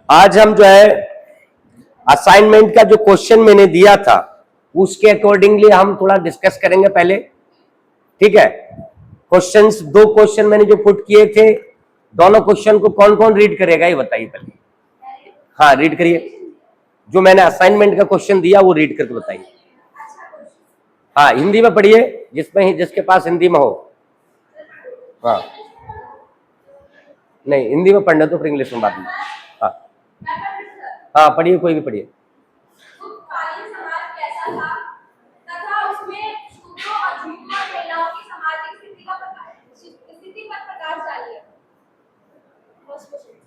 आज हम जो है असाइनमेंट का जो क्वेश्चन मैंने दिया था उसके अकॉर्डिंगली हम थोड़ा डिस्कस करेंगे पहले, ठीक है। क्वेश्चंस, दो क्वेश्चन मैंने जो पुट किए थे, दोनों क्वेश्चन को कौन कौन रीड करेगा ये बताइए पहले। हाँ रीड करिए, जो मैंने असाइनमेंट का क्वेश्चन दिया वो रीड करके बताइए। हाँ हिंदी में पढ़िए, जिसमें जिसके पास हिंदी में हो। हाँ नहीं, हिंदी में पढ़ना तो फिर इंग्लिश में बात में। हाँ हाँ पढ़िए, कोई भी पढ़िए।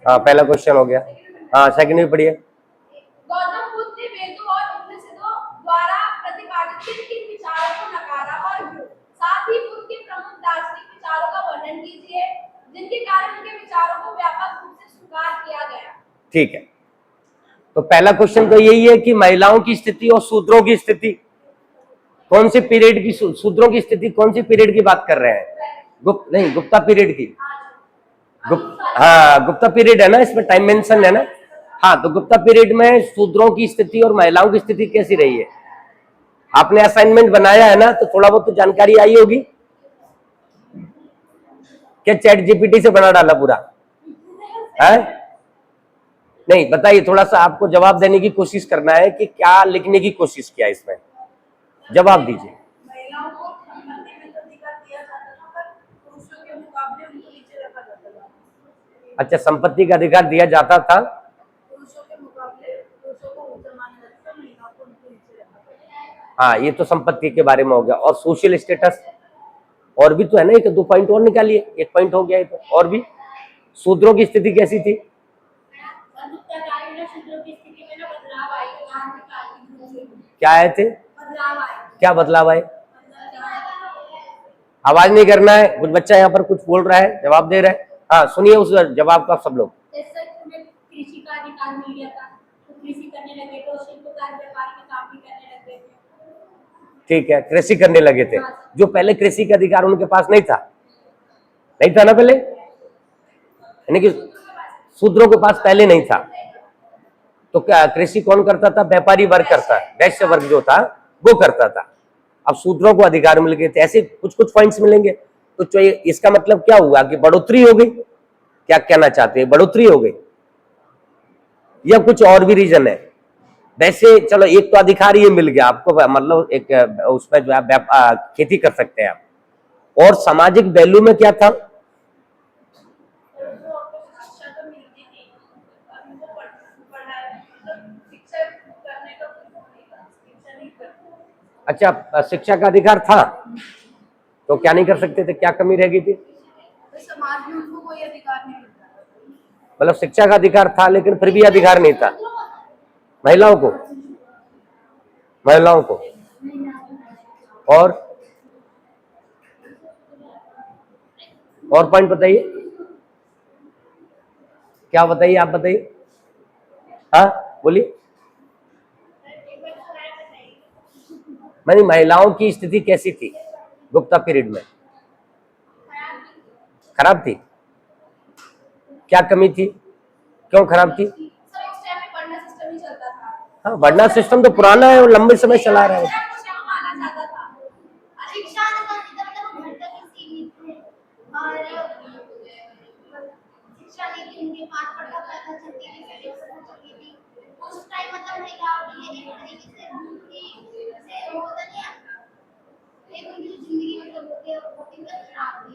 हाँ पहला क्वेश्चन हो गया। हाँ सेकंड भी पढ़िए। गौतम बुद्ध ने वेदों और उपनिषदों द्वारा प्रतिपादित किन विचारों को नकारा और क्यों? साथ ही बुद्ध के प्रमुख दार्शनिक विचारों का वर्णन कीजिए जिनके कारण उनके विचारों को व्यापक रूप से स्वीकार किया गया। ठीक है, तो पहला क्वेश्चन तो यही है कि महिलाओं की स्थिति और शूद्रों की स्थिति कौन से पीरियड की, शूद्रों की स्थिति कौन सी पीरियड की बात कर रहे हैं? गुप्त नहीं, गुप्ता पीरियड की। हाँ गुप्ता पीरियड है ना, इसमें टाइम मेंशन है ना। हाँ तो गुप्ता पीरियड में शूद्रों की स्थिति और महिलाओं की स्थिति कैसी रही है? आपने असाइनमेंट बनाया है ना, तो थोड़ा बहुत तो जानकारी आई होगी। क्या चैट जीपीटी से बना डाला पूरा है? नहीं बताइए, थोड़ा सा आपको जवाब देने की कोशिश करना है कि क्या लिखने की कोशिश किया इसमें, जवाब दीजिए। महिलाओं को संपत्ति में तो अधिकार दिया जाता था पर पुरुषों के मुकाबले उनको नीचे रखा जाता था। अच्छा, संपत्ति का अधिकार दिया जाता था, पुरुषों के मुकाबले पुरुषों को ऊंचा माना जाता था, महिलाओं को उनके नीचे रखा जाता था। हाँ ये तो संपत्ति के बारे में हो गया। और सोशल स्टेटस और भी तो है ना, एक दो पॉइंट और निकालिए, एक पॉइंट हो गया है तो। और भी शूद्रों की स्थिति कैसी थी? क्या आए थे? क्या बदलाव आए? आवाज नहीं करना है, कुछ बच्चा यहाँ पर कुछ बोल रहा है, जवाब दे रहा है। हाँ सुनिए उस जवाब का सब लोग। कृषि का अधिकार मिल गया था तो कृषि करने लगे, तो शिल्पकार व्यापार के काम भी करने लगे थे। ठीक है, कृषि करने लगे थे। जो पहले कृषि का अधिकार उनके पास नहीं था, नहीं था ना पहले, यानी कि शूद्रों के पास पहले नहीं था। तो क्या कृषि कौन करता था? व्यापारी वर्ग करता, वैश्य वर्ग जो था वो करता था। अब शूद्रों को अधिकार मिल गए थे, ऐसे कुछ कुछ पॉइंट्स मिलेंगे। तो इसका मतलब क्या हुआ कि बढ़ोतरी हो गई? क्या कहना चाहते हैं, बढ़ोतरी हो गई या कुछ और भी रीजन है? वैसे चलो एक तो अधिकार ये मिल गया आपको, मतलब एक उसमें जो है खेती कर सकते हैं आप। और सामाजिक वैल्यू में क्या था? अच्छा शिक्षा का अधिकार था, तो क्या नहीं कर सकते थे? क्या कमी रह गई थी? समाज में उनको कोई अधिकार नहीं मिलता। मतलब शिक्षा का अधिकार था लेकिन फिर भी अधिकार नहीं था महिलाओं को, महिलाओं को। और पॉइंट बताइए, क्या बताइए, आप बताइए। हाँ बोलिए। मैंने महिलाओं की स्थिति कैसी थी गुप्ता पीरियड में? खराब थी। क्या कमी थी, क्यों खराब थी? हाँ वर्णा सिस्टम तो पुराना है और लंबे समय चला रहा है।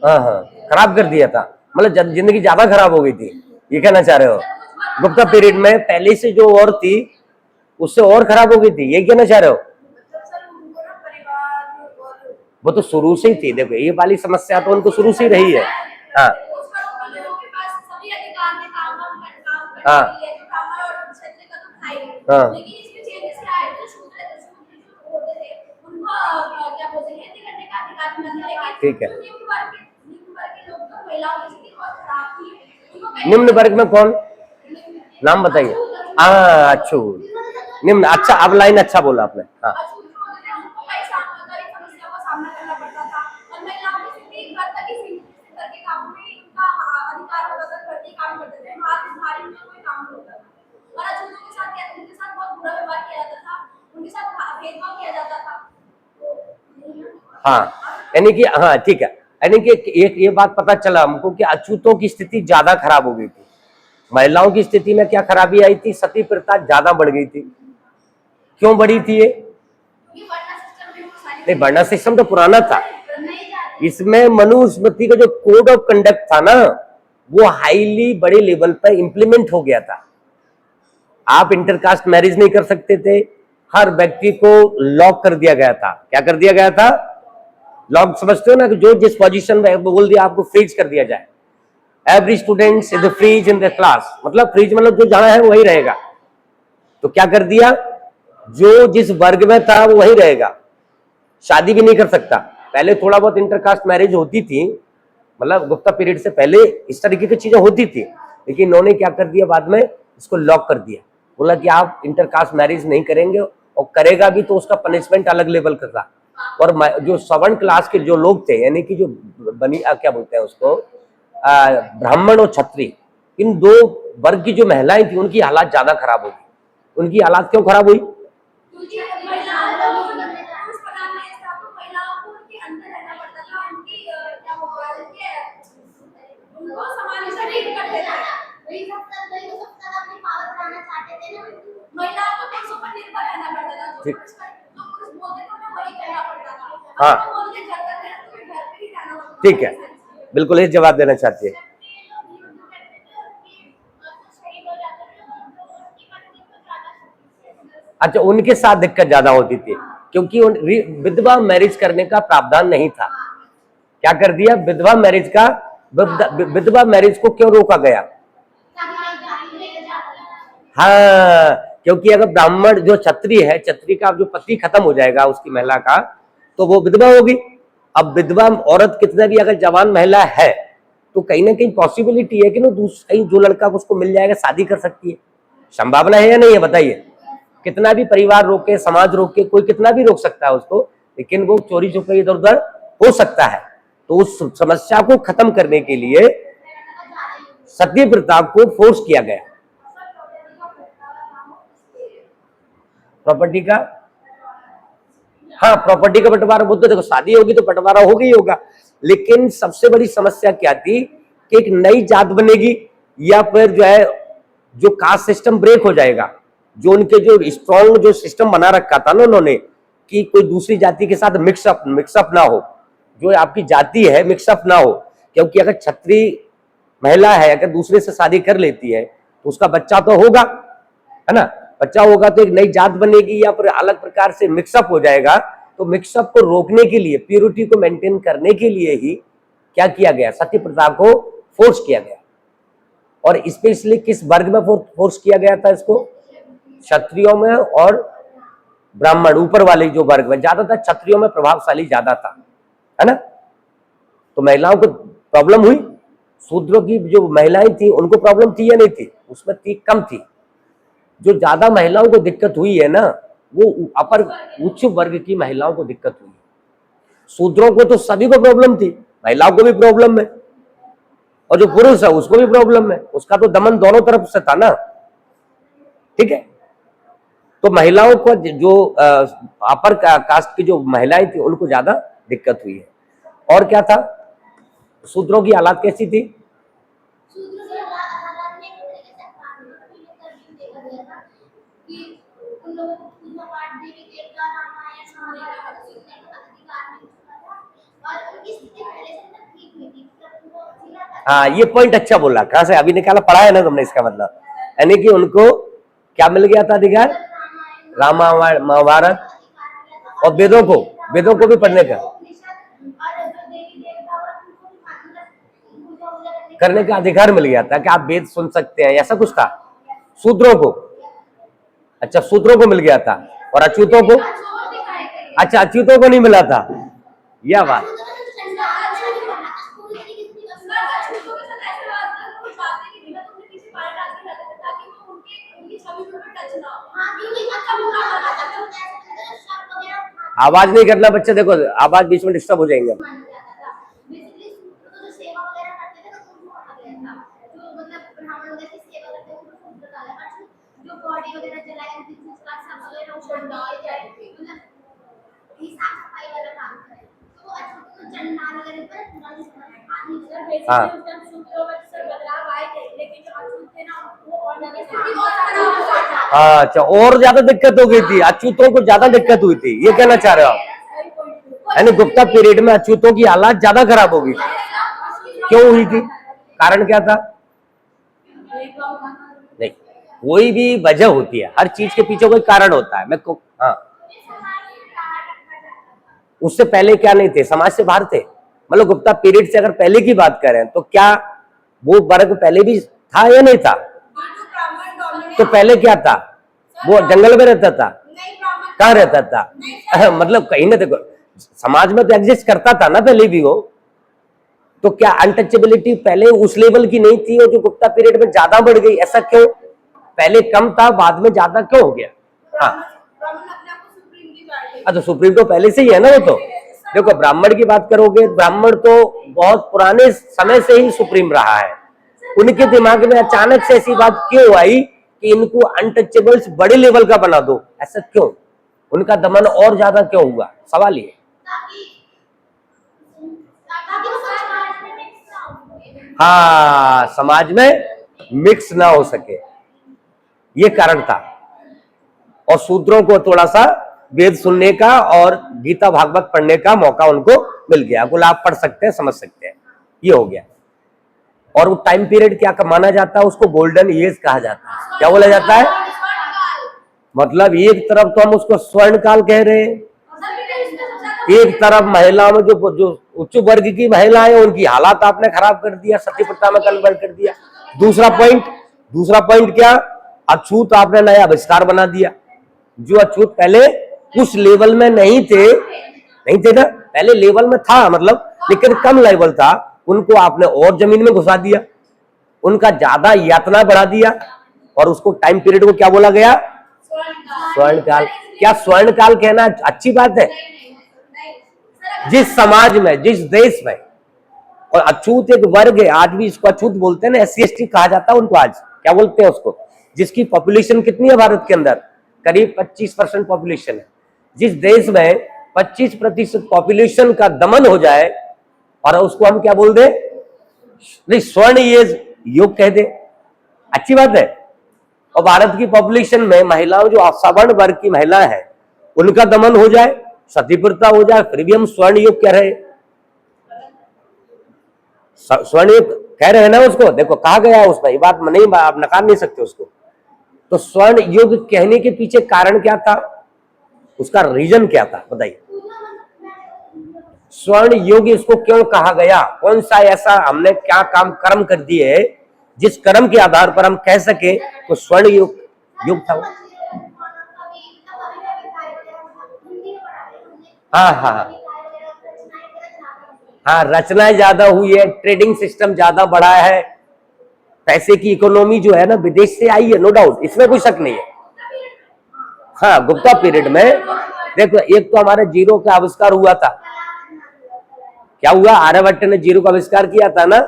हाँ हाँ खराब कर दिया था, मतलब जिंदगी ज्यादा खराब हो गई थी, ये कहना चाह रहे हो? गुप्ता पीरियड में पहले से जो और थी उससे और खराब हो गई थी, ये कहना चाह रहे हो? वो तो शुरू से ही थी, देखो ये वाली समस्या तो उनको शुरू से ही रही है। हाँ हाँ हाँ ठीक है। निम्न वर्ग में कौन, नाम बताइए। हाँ अच्छू, निम्न, अच्छा अब लाइन अच्छा बोला आपने। हाँ हाँ, यानी कि हाँ ठीक है, यानी कि एक ये बात पता चला हमको कि अछूतों की स्थिति ज्यादा खराब हो गई थी। महिलाओं की स्थिति में क्या खराबी आई थी? सती प्रथा ज्यादा बढ़ गई थी। क्यों बढ़ी थी ये? ये वर्णा सिस्टम भी वो सारी नहीं, वर्णा सिस्टम तो पुराना था। नहीं जाती। इसमें मनुस्मृति का जो कोड ऑफ कंडक्ट था ना, वो हाईली बड़े लेवल पर इंप्लीमेंट हो गया था। आप इंटरकास्ट मैरिज नहीं कर सकते थे, हर व्यक्ति को लॉक कर दिया गया था। क्या कर दिया गया था? लॉक समझते हो ना, कि जो जिस पोजीशन में बोल दिया आपको फ्रीज कर दिया जाए। Every student is freeze in the class, मतलब फ्रीज मतलब जो जहां है वही रहेगा। तो क्या कर दिया? जो जिस वर्ग में था वो वही रहेगा, शादी भी नहीं कर सकता। पहले थोड़ा बहुत इंटरकास्ट मैरिज होती थी, मतलब गुप्ता पीरियड से पहले इस तरीके की चीजें होती थी, लेकिन इन्होंने क्या कर दिया बाद में, इसको लॉक कर दिया। बोला कि आप इंटरकास्ट मैरिज नहीं करेंगे, और करेगा भी तो उसका पनिशमेंट अलग लेवल का था। और जो सवर्ण क्लास के जो लोग थे, यानी कि जो क्या बोलते हैं उसको, ब्राह्मण और क्षत्रिय, इन दो वर्ग की जो महिलाएं थी उनकी हालात ज्यादा खराब हो गई। उनकी हालात क्यों खराब हुई? क्योंकि महिलाओं को पुरुष बनाने ऐसा तो महिलाओं को उनके अंदर रहना पड़ता था, उनकी क्या बोलते हैं उनको समाज से ट्रीट करते थे। वही तो सब तरह अपनी पावर बनाना चाहते थे ना। महिलाओं को पुरुषों पर निर्भर रहना पड़ता था, जो पुरुष बोलते थे उन्हें वही करना पड़ता था। हाँ, अब वो बोलते घर का है तो घर पे ही रहना पड़ता था। ठीक है, बिल्कुल ये जवाब देना चाहती है। अच्छा, उनके साथ दिक्कत ज्यादा होती थी, क्योंकि विधवा मैरिज करने का प्रावधान नहीं था। क्या कर दिया? विधवा मैरिज का, विधवा मैरिज को क्यों रोका गया? हाँ, क्योंकि अगर ब्राह्मण जो क्षत्रिय है, क्षत्रिय का जो पति खत्म हो जाएगा उसकी महिला का, तो वो विधवा होगी। अब विधवा औरत कितना भी अगर जवान महिला है, तो कहीं ना कहीं पॉसिबिलिटी है कि ना कहीं जो लड़का उसको मिल जाएगा शादी कर सकती है। संभावना है या नहीं है? बताइए। कितना भी परिवार रोके, समाज रोके, कोई कितना भी रोक सकता है उसको, लेकिन वो चोरी छुपे इधर उधर हो सकता है। तो उस समस्या को खत्म करने के लिए सती प्रथा को फोर्स किया गया। प्रॉपर्टी का, हाँ, प्रॉपर्टी का बंटवारा बोलते, देखो शादी होगी तो बंटवारा होगा ही होगा, लेकिन सबसे बड़ी समस्या क्या थी कि एक नई जात बनेगी, या फिर जो है जो कास्ट सिस्टम ब्रेक हो जाएगा। जो उनके जो स्ट्रॉन्ग जो सिस्टम बना रखा था ना उन्होंने, कि कोई दूसरी जाति के साथ मिक्सअप ना हो, जो आपकी जाति है मिक्सअप ना हो। क्योंकि अगर क्षत्रिय महिला है, अगर दूसरे से शादी कर लेती है तो उसका बच्चा तो होगा, है ना, बच्चा होगा तो एक नई जात बनेगी, या फिर अलग प्रकार से मिक्सअप हो जाएगा। तो मिक्सअप को रोकने के लिए, प्योरिटी को मेंटेन करने के लिए ही क्या किया गया? सती प्रथा को फोर्स किया गया। और स्पेशली किस वर्ग में फोर्स किया गया था इसको? क्षत्रियों में और ब्राह्मण, ऊपर वाले जो वर्ग में ज्यादातर क्षत्रियों में प्रभावशाली ज्यादा था, है ना। तो महिलाओं को प्रॉब्लम हुई, शूद्रों की जो महिलाएं थी उनको प्रॉब्लम थी या नहीं थी? उसमें थी, कम थी। जो ज्यादा महिलाओं को दिक्कत हुई है ना, वो अपर उच्च वर्ग की महिलाओं को दिक्कत हुई। शूद्रों को तो सभी को प्रॉब्लम थी, महिलाओं को भी प्रॉब्लम है, और जो पुरुष है उसको भी प्रॉब्लम है, उसका तो दमन दोनों तरफ से था ना। ठीक है, तो महिलाओं को जो अपर कास्ट की जो महिलाएं थी उनको ज्यादा दिक्कत हुई है। और क्या था? शूद्रों की हालात कैसी थी? हाँ, ये पॉइंट अच्छा बोला, कहां से अभी निकाला? पढ़ा है ना तुमने, इसका मतलब यानी कि उनको क्या मिल गया था अधिकार? रामायण महाभारत और वेदों को भी पढ़ने का, करने का अधिकार मिल गया था कि आप वेद सुन सकते हैं, ऐसा कुछ था शूद्रों को। अच्छा, शूद्रों को मिल गया था, और अछूतों को? अच्छा, अछूतों को नहीं मिला था, यह बात। आवाज नहीं करना बच्चे, देखो आवाज बीच में डिस्टर्ब हो जाएंगे। हाँ हाँ, अच्छा, और ज्यादा दिक्कत हो गई थी, अछूतों को ज्यादा दिक्कत हुई थी, ये कहना चाह रहे हो आप? यानी गुप्ता पीरियड में अछूतों की हालात ज्यादा खराब हो गई थी। क्यों हुई थी? कारण क्या था? नहीं, कोई भी वजह होती है, हर चीज के पीछे कोई कारण होता है। हाँ, उससे पहले क्या नहीं थे, समाज से बाहर थे। मतलब गुप्ता पीरियड से अगर पहले की बात करें तो क्या वो वर्ग पहले भी था या नहीं था? तो पहले क्या था? वो जंगल में रहता था? कहाँ रहता था? मतलब कहीं ना, देखो समाज में तो एग्जिस्ट करता था ना पहले भी वो। तो क्या अनटचेबिलिटी पहले उस लेवल की नहीं थी और जो गुप्ता पीरियड में ज्यादा बढ़ गई? ऐसा क्यों? पहले कम था, बाद में ज्यादा क्यों हो गया? हाँ, तो सुप्रीम तो पहले से ही है ना वो तो। देखो ब्राह्मण की बात करोगे, ब्राह्मण तो बहुत पुराने समय से ही सुप्रीम रहा है। उनके दिमाग में अचानक से ऐसी बात क्यों आई कि इनको अनटचेबल्स बड़े लेवल का बना दो? ऐसा क्यों? उनका दमन और ज्यादा क्यों हुआ? सवाल ये। हाँ, समाज में मिक्स ना हो सके, ये कारण था। और शूद्रों को थोड़ा सा वेद सुनने का और गीता भागवत पढ़ने का मौका उनको मिल गया। गुलाब पढ़ सकते हैं, समझ सकते हैं, ये हो गया। और वो टाइम पीरियड क्या माना जाता है? उसको गोल्डन एज कहा जाता है। क्या बोला जाता है? मतलब एक तरफ तो हम उसको स्वर्ण काल कह रहे हैं, एक तरफ महिलाओं में जो उच्च वर्ग की महिलाएं उनकी हालात आपने खराब कर दिया, सती प्रथा में कन्वर्ट कर दिया। दूसरा पॉइंट क्या? अछूत आपने नया आविष्कार बना दिया। जो अछूत पहले उस लेवल में नहीं थे ना, पहले लेवल में था मतलब, लेकिन कम लेवल था, उनको आपने और जमीन में घुसा दिया, उनका ज्यादा यातना बढ़ा दिया। और उसको टाइम पीरियड को क्या बोला गया? स्वर्ण काल। क्या स्वर्ण काल कहना अच्छी बात है? जिस समाज में, जिस देश में, और अछूत एक वर्ग है, आज भी इसको अछूत बोलते हैं ना, SC/ST कहा जाता है उनको। आज क्या बोलते हैं उसको? जिसकी पॉपुलेशन कितनी है भारत के अंदर? करीब 25% पॉपुलेशन है। जिस देश में 25% पॉपुलेशन का दमन हो जाए और उसको हम क्या बोल दे? नहीं, स्वर्ण युग कह दे, अच्छी बात है। और भारत की पॉपुलेशन में महिलाओं, जो सवर्ण वर्ग की महिला है, उनका दमन हो जाए, सती प्रथा हो जाए, फिर भी हम स्वर्ण युग कह रहे। स्वर्ण युग कह रहे हैं ना उसको। देखो कहा गया उसमें, ये बात नहीं, आप नकार नहीं सकते उसको। तो स्वर्ण युग कहने के पीछे कारण क्या था? उसका रीजन क्या था बताइए? स्वर्ण युग इसको क्यों कहा गया? कौन सा ऐसा हमने क्या काम कर्म कर दिए जिस कर्म के आधार पर हम कह सके तो स्वर्ण युग था? हाँ हाँ हाँ, रचनाएं ज्यादा हुई है, ट्रेडिंग सिस्टम ज्यादा बढ़ा है, पैसे की इकोनॉमी जो है ना विदेश से आई है, नो डाउट, इसमें कोई शक नहीं है। हाँ, गुप्ता पीरियड में देखो, एक तो हमारे जीरो का आविष्कार हुआ था। क्या हुआ? आर्यभट्ट ने जीरो का आविष्कार किया था ना,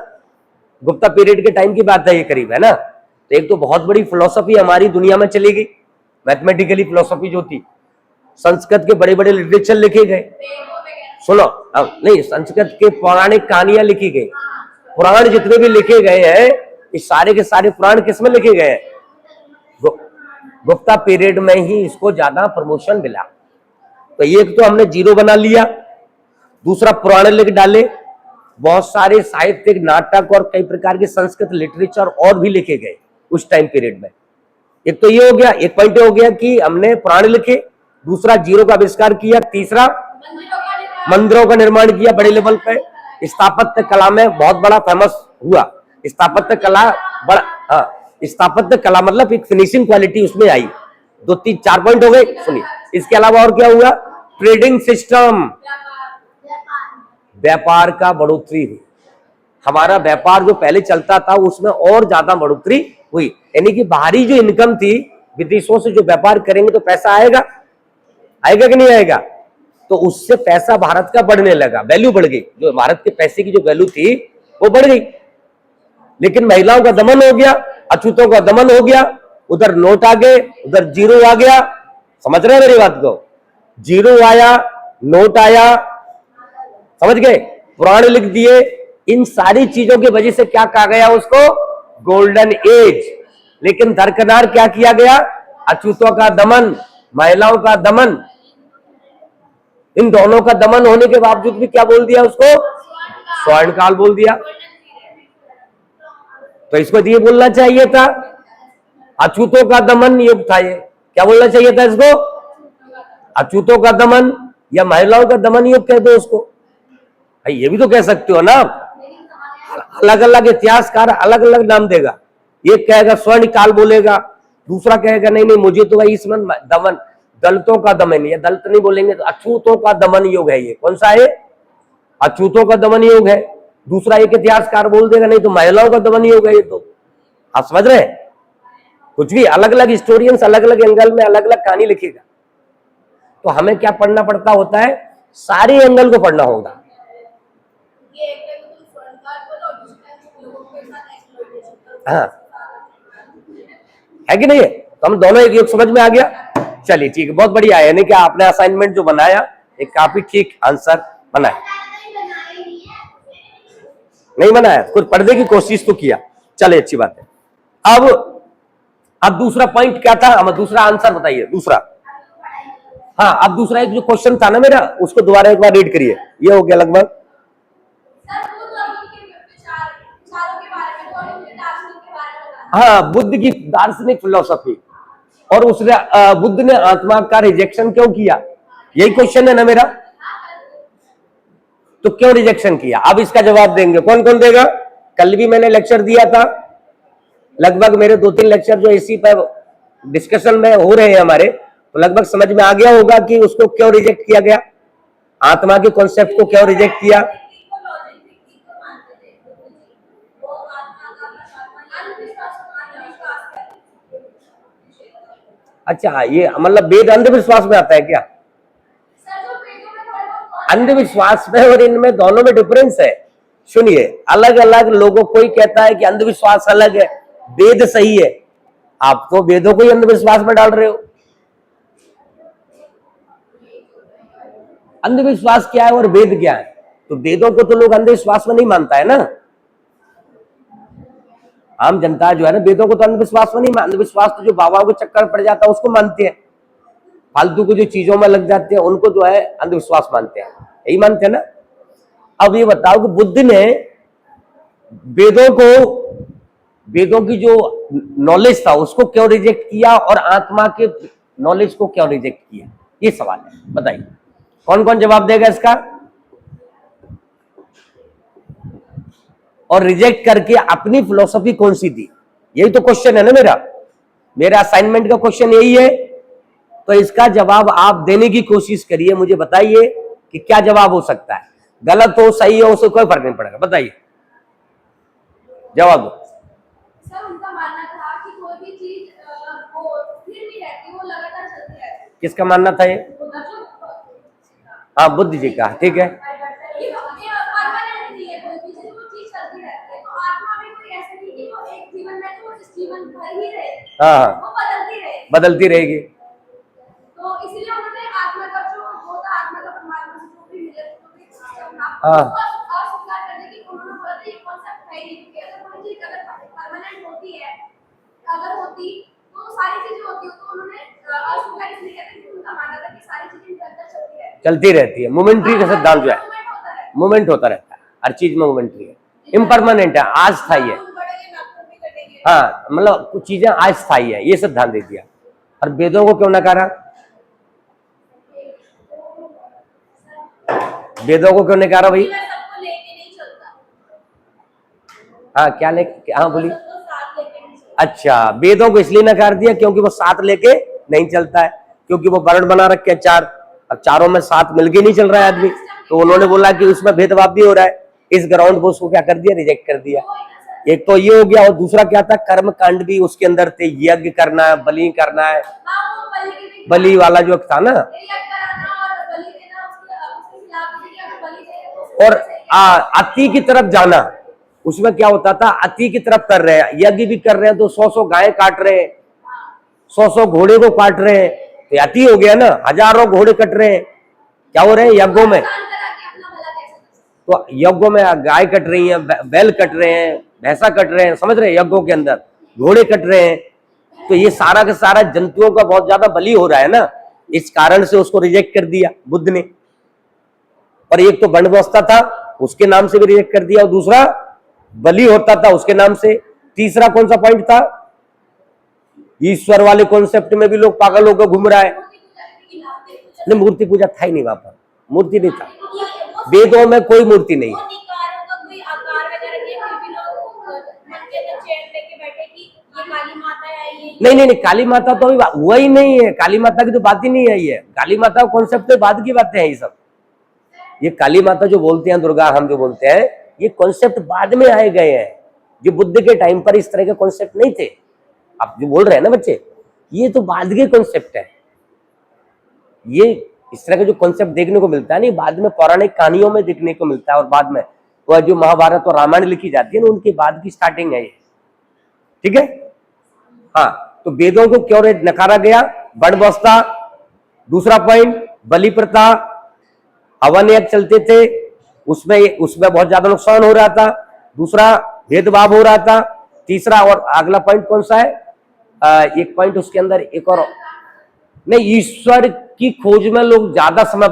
गुप्ता पीरियड के टाइम की बात है ये, करीब, है ना। तो एक तो बहुत बड़ी फिलोसफी हमारी दुनिया में चली गई, मैथमेटिकली फिलोसफी जो थी। संस्कृत के बड़े बड़े लिटरेचर लिखे गए। सुनो, नहीं, संस्कृत के पौराणिक कहानियां लिखी गई। पुराण जितने भी लिखे गए हैं, इस सारे के सारे पुराण किसमें लिखे गए हैं? गुप्ता पीरियड में ही इसको ज्यादा प्रमोशन मिला। तो एक तो हमने जीरो बना लिया, दूसरा पुराण लिख डाले, बहुत सारे साहित्यिक, नाटक और कई प्रकार के संस्कृत लिटरेचर और भी लिखे गए उस टाइम पीरियड में। एक तो ये हो गया, एक पॉइंट हो गया कि हमने पुराण लिखे, दूसरा जीरो का आविष्कार किया, तीसरा मंदिरों का निर्माण किया बड़े लेवल पे। स्थापत्य कला में बहुत बड़ा फेमस हुआ। स्थापत्य कला बड़ा, हाँ, स्थापत्य कला मतलब एक फिनिशिंग क्वालिटी उसमें आई। 2 3 4 पॉइंट हो गए, सुनिए। इसके अलावा और क्या हुआ? ट्रेडिंग सिस्टम, व्यापार का बढ़ोतरी हुई। हमारा व्यापार जो पहले चलता था उसमें और ज्यादा बढ़ोतरी हुई। यानी कि बाहरी जो इनकम थी, विदेशों से जो व्यापार करेंगे तो पैसा आएगा, आएगा कि नहीं आएगा? तो उससे पैसा भारत का बढ़ने लगा, वैल्यू बढ़ गई। जो भारत के पैसे की जो वैल्यू थी वो बढ़ गई। लेकिन महिलाओं का दमन हो गया, अछूतों का दमन हो गया, उधर नोट आ गए, उधर जीरो आ गया। समझ रहे हैं मेरी बात को? जीरो आया, नोट आया, समझ गए? पुराण लिख दिए। इन सारी चीजों की वजह से क्या कहा गया उसको? Golden age. लेकिन दरकिनार क्या किया गया? अछूतों का दमन, महिलाओं का दमन। इन दोनों का दमन होने के बावजूद भी क्या बोल दिया उसको? स्वर्णकाल बोल दिया। तो इसको ये बोलना चाहिए था अछूतों का दमन युग था। ये क्या बोलना चाहिए था इसको? अछूतों का दमन या महिलाओं का दमन युग कह दो उसको। भाई ये भी तो कह सकते हो ना आप। अलग अलग इतिहासकार अलग अलग नाम देगा। एक कहेगा स्वर्ण काल बोलेगा, दूसरा कहेगा नहीं नहीं मुझे तो भाई इसमें दमन, दलितों का दमन, ये दलित नहीं बोलेंगे तो अछूतों का दमन युग है। ये कौन सा है? अछूतों का दमन योग है। दूसरा एक इतिहासकार बोल देगा नहीं तो महिलाओं का दमन योग है। ये तो आप समझ रहे हैं? कुछ भी अलग अलग हिस्टोरियंस अलग अलग एंगल में अलग अलग कहानी लिखेगा। तो हमें क्या पढ़ना पड़ता होता है? सारे एंगल को पढ़ना होगा। हाँ, है कि नहीं? तो हम दोनों एक समझ में आ गया। चलिए ठीक है, बहुत बढ़िया है। यानी कि आपने असाइनमेंट जो बनाया एक काफी ठीक आंसर बनाया। नहीं बनाया, कुछ पढ़ने की कोशिश तो किया। चले अच्छी बात है। अब दूसरा पॉइंट क्या था? हम दूसरा आंसर बताइए। दूसरा, हाँ, अब दूसरा एक जो क्वेश्चन था ना मेरा, उसको दोबारा एक बार रीड करिए। ये हो गया लगभग। हाँ, बुद्ध की दार्शनिक फिलोसफी और उसने बुद्ध ने आत्मा का रिजेक्शन क्यों किया? यही क्वेश्चन है ना मेरा। तो क्यों रिजेक्शन किया? अब इसका जवाब देंगे। कौन कौन देगा? कल भी मैंने लेक्चर दिया था। लगभग मेरे 2-3 लेक्चर जो इसी पर डिस्कशन में हो रहे हैं हमारे, तो लगभग समझ में आ गया होगा कि उसको क्यों रिजेक्ट किया गया, आत्मा के कॉन्सेप्ट को क्यों रिजेक्ट किया। अच्छा, ये मतलब वेद अंधविश्वास में आता है क्या? अंधविश्वास में और इनमें दोनों में डिफरेंस है। सुनिए, अलग अलग लोगों, कोई कहता है कि अंधविश्वास अलग है, वेद सही है। आप तो वेदों को ही अंधविश्वास में डाल रहे हो। अंधविश्वास क्या है और वेद क्या है? तो वेदों को तो लोग अंधविश्वास में नहीं मानता है ना। आम जनता जो है ना, वेदों को तो अंधविश्वास में नहीं मानती। अंधविश्वास तो जो बाबाओं के चक्कर पड़ जाता है उसको मानते हैं। फालतू की जो चीजों में लग जाते हैं उनको जो है अंधविश्वास मानते हैं। यही मानते हैं ना। अब ये बताओ कि बुद्ध ने वेदों की जो नॉलेज था उसको क्यों रिजेक्ट किया और आत्मा के नॉलेज को क्यों रिजेक्ट किया? ये सवाल है, बताइए। कौन कौन जवाब देगा इसका? और रिजेक्ट करके अपनी फिलोसफी कौन सी दी? यही तो क्वेश्चन है ना मेरा असाइनमेंट का क्वेश्चन यही है। तो इसका जवाब आप देने की कोशिश करिए। मुझे बताइए कि क्या जवाब हो सकता है। गलत हो सही हो उससे कोई फर्क नहीं पड़ेगा। बताइए, जवाब दो। सर, उनका मानना था कि कोई भी चीज वो स्थिर नहीं रहती, वो लगातार चलती रहती है। किसका मानना था ये? हाँ, बुद्ध जी का। ठीक है, हाँ, बदलती रहेगी। तो इसलिए उन्होंने आत्मा का जो होता, आत्मा का परमात्मा से जो भी मिले जो भी सिस्टम था, हाँ, उसको अस्वीकार करने की उन्होंने बोला था ये कॉन्सेप्ट है ही नहीं। कि अगर कोई चीज अगर परमानेंट होती है, अगर होती तो सारी चीजें होती, तो उन्होंने अस्वीकार इसलिए कहते हैं कि उनका मानना था कि सारी चीजें निरंतर चलती रहती है। मोमेंट्री का सिद्धांत जो है, मूवमेंट होता रहता है, हर चीज में मोमेंट्री है, इम्परमानेंट है, आज स्थायी है। हाँ, मतलब कुछ चीजें आज स्थायी है, ये सिद्धांत दे दिया। और वेदों को क्यों नकारा? वेदों को क्यों नकारा भाई? हाँ, क्या लेके? हाँ बोलिए। अच्छा, वेदों को इसलिए नकार दिया क्योंकि वो साथ लेके नहीं चलता है, क्योंकि वो वर्ण बना रखे हैं 4। अब चारों में साथ मिलके नहीं चल रहा है आदमी, तो उन्होंने बोला कि उसमें भेदभाव भी हो रहा है। इस ग्राउंड को उसको क्या कर दिया? रिजेक्ट कर दिया। एक तो ये हो गया, और दूसरा क्या था? कर्म कांड भी उसके अंदर थे, यज्ञ करना है, बलि करना है, बलि वाला जो था ना, और अति की तरफ जाना। उसमें क्या होता था? अति की तरफ कर रहे हैं, यज्ञ भी कर रहे हैं तो 100-100 गाय काट रहे हैं, 100-100 घोड़े को काट रहे हैं, तो अति हो गया ना। हजारों घोड़े कट रहे हैं, क्या हो रहे हैं? यज्ञों में। तो यज्ञों में गाय कट रही है, बैल कट रहे हैं, भैंसा कट रहे हैं, समझ रहे हैं, यज्ञों के अंदर घोड़े कट रहे हैं, तो ये सारा का सारा जंतुओं का बहुत ज्यादा बलि हो रहा है ना, इस कारण से उसको रिजेक्ट कर दिया बुद्ध ने। और एक तो बंडवस्था था उसके नाम से भी रिजेक्ट कर दिया, और दूसरा बलि होता था उसके नाम से। तीसरा कौन सा पॉइंट था, ईश्वर वाले कॉन्सेप्ट में भी लोग पागल होकर घूम रहा है। नहीं, मूर्ति पूजा था ही नहीं वहां पर, मूर्ति नहीं था, वेदों में कोई मूर्ति नहीं है। नहीं नहीं नहीं, काली माता तो अभी हुआ ही नहीं है, काली माता की तो बात ही नहीं आई है, काली माता का कॉन्सेप्ट तो बाद की बातें हैं ये सब। ये काली माता जो बोलते हैं, दुर्गा हम जो बोलते हैं, ये कॉन्सेप्ट बाद में आए गए हैं, जो बुद्ध के टाइम पर इस तरह के कॉन्सेप्ट नहीं थे। आप जो बोल रहे हैं ना बच्चे, ये तो बाद के कॉन्सेप्ट है। ये इस तरह का जो कॉन्सेप्ट देखने को मिलता है नहीं, बाद में पौराणिक कहानियों में देखने को मिलता है, और बाद में वह जो महाभारत और रामायण लिखी जाती है ना, उनके बाद की स्टार्टिंग है ये, ठीक है। हाँ, तो वेदों को क्यों नकारा गया, बंडवस्था, दूसरा पॉइंट बलि प्रथा, हवन यज्ञ चलते थे, उसमें बहुत ज्यादा नुकसान हो रहा था, दूसरा भेदभाव हो रहा था, तीसरा और अगला पॉइंट कौन सा है, एक पॉइंट उसके अंदर एक और नहीं, ईश्वर की खोज में लोग ज्यादा समय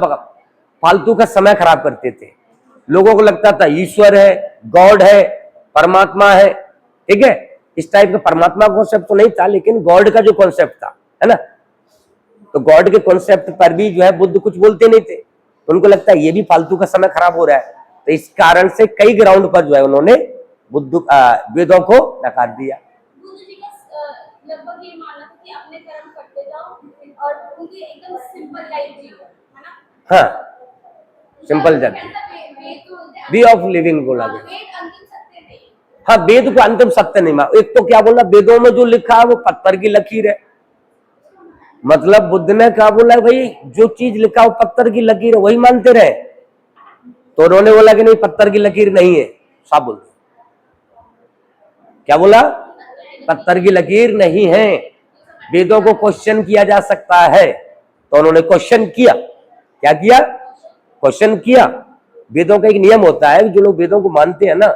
फालतू का समय खराब करते थे। लोगों को लगता था ईश्वर है, गॉड है, परमात्मा है, ठीक है, इस टाइप का परमात्मा कॉन्सेप्ट तो नहीं था, लेकिन गॉड का जो कॉन्सेप्ट था, है ना, तो गॉड के कॉन्सेप्ट पर भी जो है बुद्ध कुछ बोलते नहीं थे, तो उनको लगता है ये भी फालतू का समय खराब हो रहा है, तो इस कारण से कई ग्राउंड पर जो है उन्होंने बुद्ध वेदों को नकार दिया। बुद्ध जी का लगभग ये मानना था कि अपने कर्म करते जाओ और उनकी एकदम सिंपल लाइफ जियो, है ना। हाँ, सिंपल जाती वे ऑफ लिविंग बोला गया। हाँ, वेद को अंतिम सत्य नहीं माना। एक तो क्या बोला, वेदों में जो लिखा है वो पत्थर की लकीर है, मतलब बुद्ध ने क्या बोला, भाई जो चीज लिखा वो पत्थर की लकीर है वही मानते रहे, तो उन्होंने बोला कि नहीं पत्थर की लकीर नहीं है, साफ बोल, क्या बोला, पत्थर की लकीर नहीं है, वेदों को क्वेश्चन किया जा सकता है, तो उन्होंने क्वेश्चन किया, क्या किया, क्वेश्चन किया। वेदों का एक नियम होता है, जो लोग वेदों को मानते हैं ना,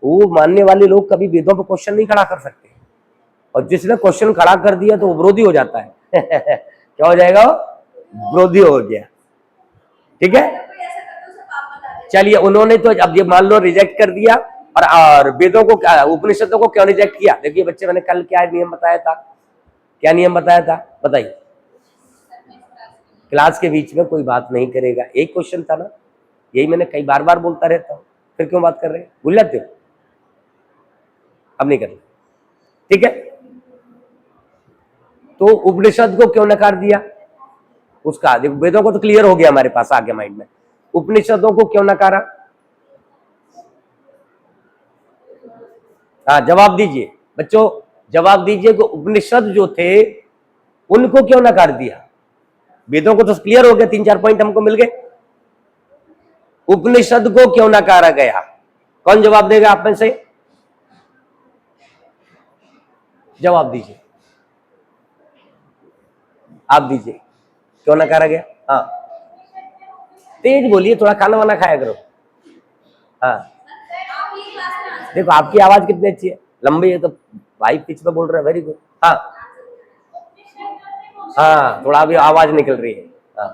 वो मानने वाले लोग कभी वेदों पर क्वेश्चन नहीं खड़ा कर सकते, और जिसने क्वेश्चन खड़ा कर दिया तो वो विरोधी हो जाता है क्या हो जाएगा, विरोधी हो गया, ठीक है। चलिए, उन्होंने तो अब ये मान लो रिजेक्ट कर दिया, और वेदों को, उपनिषदों को क्यों रिजेक्ट किया, देखिए बच्चे, मैंने कल क्या नियम बताया था, क्या नियम बताया था, बताइए। क्लास के बीच में कोई बात नहीं करेगा, एक क्वेश्चन था ना, यही मैंने कई बार बार बोलता रहता हूँ, फिर क्यों बात कर रहे हैं, भूल जाते हो, अब नहीं करना, ठीक है। तो उपनिषद को क्यों नकार दिया, उसका वेदों को तो क्लियर हो गया हमारे पास आगे माइंड में, उपनिषदों को क्यों नकारा, हाँ जवाब दीजिए बच्चों, जवाब दीजिए कि उपनिषद जो थे उनको क्यों नकार दिया, वेदों को तो क्लियर हो गया, 3-4 पॉइंट हमको मिल गए, उपनिषद को क्यों नकारा गया, कौन जवाब देगा आप में से, जवाब दीजिए, आप दीजिए, क्यों नकारा गया, हाँ तेज बोलिए, थोड़ा खाना वाना खाया करो, हाँ देखो आपकी आवाज कितनी अच्छी है, लंबी है, तो भाई पिच पे बोल रहे हैं, वेरी गुड, हाँ हाँ थोड़ा अभी आवाज निकल रही है, हाँ।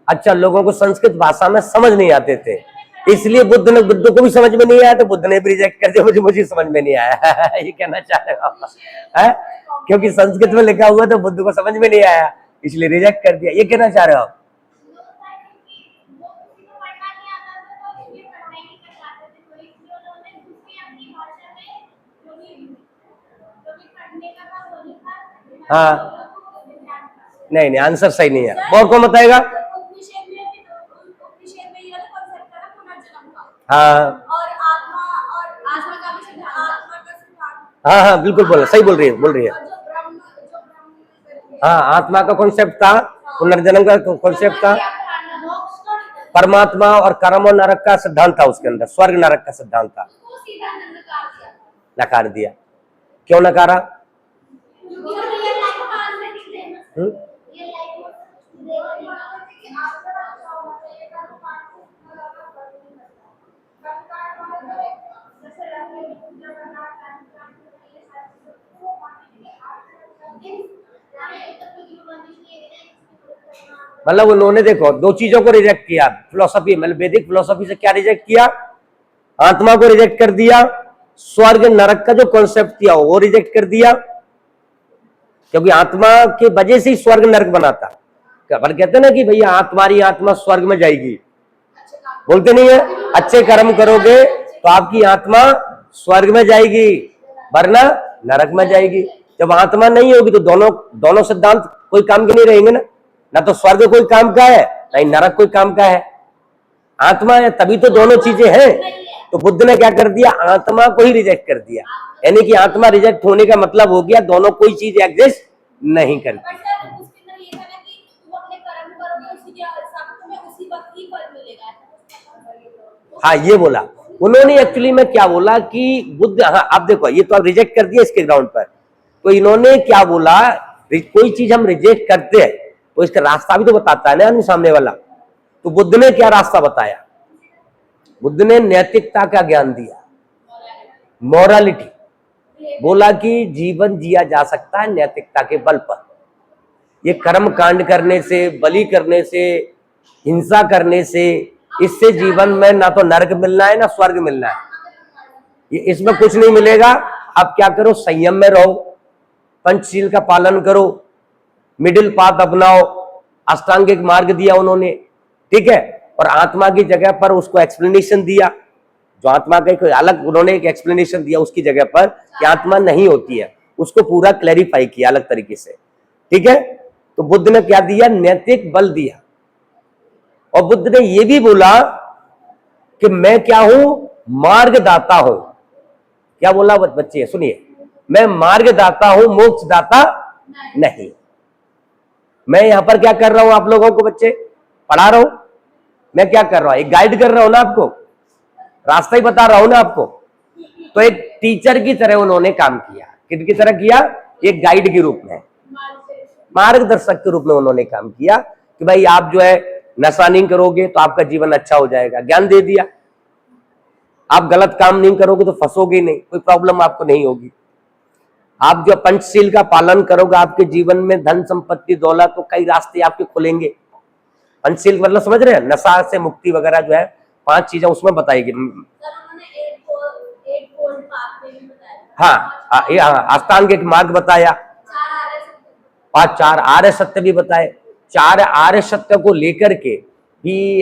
अच्छा, लोगों को संस्कृत भाषा में समझ नहीं आते थे, इसलिए बुद्ध को भी समझ में नहीं आया, तो बुद्ध ने भी रिजेक्ट कर दिया, मुझे समझ में नहीं आया ये कहना चाह रहे हो आप, क्योंकि संस्कृत में लिखा हुआ तो बुद्ध को समझ में नहीं आया, इसलिए रिजेक्ट कर दिया, ये कहना चाह रहे हो आप। हाँ नहीं नहीं, आंसर सही नहीं है, और कौन बताएगा, हाँ हाँ हाँ बिल्कुल बोला, सही बोल रही है, हाँ आत्मा का कॉन्सेप्ट था, पुनर्जन्म का कॉन्सेप्ट था, परमात्मा और कर्म और नरक का सिद्धांत था, उसके अंदर स्वर्ग नरक का सिद्धांत था, नकार दिया, क्यों नकारा, मतलब उन्होंने देखो दो चीजों को रिजेक्ट किया, फिलोसफी मतलब वैदिक फिलोसफी से क्या रिजेक्ट किया, आत्मा को रिजेक्ट कर दिया, स्वर्ग नरक का जो कॉन्सेप्ट किया वो रिजेक्ट कर दिया, क्योंकि आत्मा के वजह से ही स्वर्ग नरक बना था। पर कहते हैं ना कि भैया तुम्हारी आत्मा स्वर्ग में जाएगी, बोलते नहीं है, अच्छे कर्म करोगे तो आपकी आत्मा स्वर्ग में जाएगी वरना नरक में जाएगी। जब आत्मा नहीं होगी तो दोनों सिद्धांत कोई काम के नहीं रहेंगे ना तो स्वर्ग कोई काम का है ना ही नरक कोई काम का है, आत्मा है तभी तो दोनों चीजें हैं। तो बुद्ध ने क्या कर दिया, आत्मा को ही रिजेक्ट कर दिया, यानी कि आत्मा रिजेक्ट होने का मतलब हो गया दोनों कोई चीज एग्जिस्ट नहीं करती। हाँ ये बोला उन्होंने, एक्चुअली में क्या बोला कि बुद्ध, हाँ आप देखो ये तो आप रिजेक्ट कर दिया इसके ग्राउंड पर, तो इन्होंने क्या बोला, कोई चीज हम रिजेक्ट करते हैं तो इसका रास्ता भी तो बताता है ना सामने वाला। तो बुद्ध ने क्या रास्ता बताया, बुद्ध ने नैतिकता का ज्ञान दिया, मोरालिटी, बोला कि जीवन जिया जा सकता है नैतिकता के बल पर। ये कर्म कांड करने से, बलि करने से, हिंसा करने से, इससे जीवन में ना तो नरक मिलना है ना स्वर्ग मिलना है, ये इसमें कुछ नहीं मिलेगा। आप क्या करो, संयम में रहो, पंचशील का पालन करो, मिडिल पाथ अपनाओ, अष्टांगिक मार्ग दिया उन्होंने, ठीक है। और आत्मा की जगह पर उसको एक्सप्लेनेशन दिया, जो आत्मा का कोई अलग उन्होंने एक एक्सप्लेनेशन दिया उसकी जगह पर कि आत्मा नहीं होती है, उसको पूरा क्लैरिफाई किया अलग तरीके से, ठीक है। तो बुद्ध ने क्या दिया, नैतिक बल दिया। और बुद्ध ने यह भी बोला कि मैं क्या हूं, मार्गदाता हूं। क्या बोला बच्चे सुनिए, मैं मार्गदाता हूं, मोक्षदाता नहीं। मैं यहां पर क्या कर रहा हूं, आप लोगों को बच्चे पढ़ा रहा हूं, मैं क्या कर रहा हूं, एक गाइड कर रहा हूं ना, आपको रास्ता ही बता रहा हूं ना आपको। तो एक टीचर की तरह उन्होंने काम किया, किसकी तरह किया, एक गाइड के रूप में, मार्गदर्शक के रूप में उन्होंने काम किया कि भाई आप जो है नशा नहीं करोगे तो आपका जीवन अच्छा हो जाएगा, ज्ञान दे दिया। आप गलत काम नहीं करोगे तो फंसोगे नहीं, कोई प्रॉब्लम आपको नहीं होगी। आप जो पंचशील का पालन करोगे आपके जीवन में धन संपत्ति दौलत तो कई रास्ते आपके खुलेंगे। पंचशील मतलब समझ रहे हैं, नशा से मुक्ति वगैरह जो है 5 चीजें उसमें बताएगी। हाँ अष्टांगिक मार्ग बताया, 4 आर्य सत्य भी बताए। 4 आर्य सत्य को लेकर के भी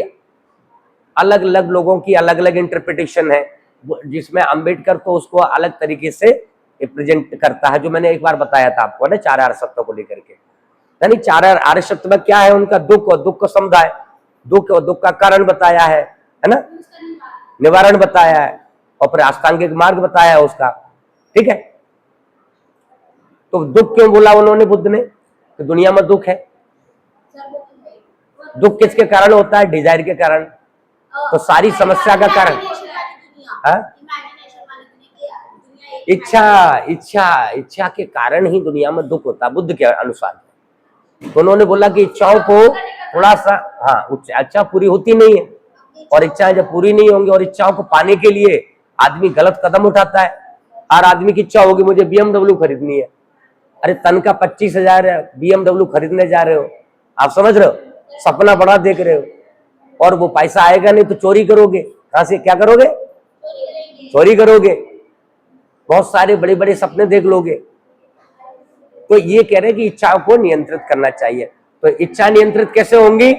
अलग अलग लोगों की अलग अलग इंटरप्रिटेशन है, जिसमें अंबेडकर तो उसको अलग तरीके से प्रेजेंट करता है, जो मैंने एक बार बताया था आपको ना 4 आर्य सत्य को लेकर के। यानी 4 आर्य सत्य में क्या है, उनका दुख और दुख को समझाए, दुख और दुख का कारण बताया है ना, निवारण बताया है, और फिर अष्टांगिक मार्ग बताया है उसका, ठीक है। तो दुख क्यों बोला उन्होंने बुद्ध ने, तो दुनिया में दुख है। दुख किसके कारण होता है, डिजायर के कारण। तो सारी समस्या का कारण इच्छा के कारण ही दुनिया में दुख होता है बुद्ध के अनुसार। तो उन्होंने बोला कि इच्छाओं को थोड़ा सा, इच्छा पूरी होती नहीं है, और इच्छाएं जब पूरी नहीं होंगी और इच्छाओं को पाने के लिए आदमी गलत कदम उठाता है। हर आदमी की इच्छा होगी मुझे BMW खरीदनी है, अरे तन का 25,000 BMW खरीदने जा रहे हो, आप समझ रहे हो, सपना बड़ा देख रहे हो, और वो पैसा आएगा नहीं तो चोरी करोगे, कहां से क्या करोगे, चोरी करोगे, बहुत सारे बड़े बड़े सपने देख लोगे। तो ये कह रहे हैं कि इच्छाओं को नियंत्रित करना चाहिए। तो इच्छा नियंत्रित कैसे होंगी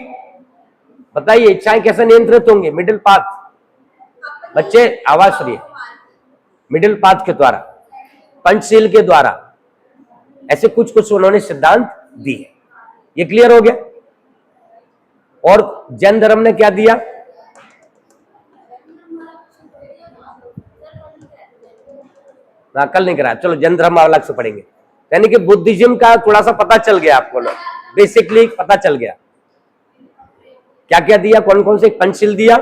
बताइए, इच्छाएं कैसे नियंत्रित होंगी, मिडिल पाथ, बच्चे आवाज सुनिए, मिडिल पाथ के द्वारा, पंचशील के द्वारा, ऐसे कुछ कुछ उन्होंने सिद्धांत दिए। ये क्लियर हो गया। और जैन धर्म ने क्या दिया, कल नहीं करा, चलो जैन धर्म अलग से पढ़ेंगे। यानी कि बुद्धिज्म का थोड़ा सा पता चल गया आपको, बेसिकली पता चल गया क्या क्या दिया, कौन कौन से, पंचशील दिया,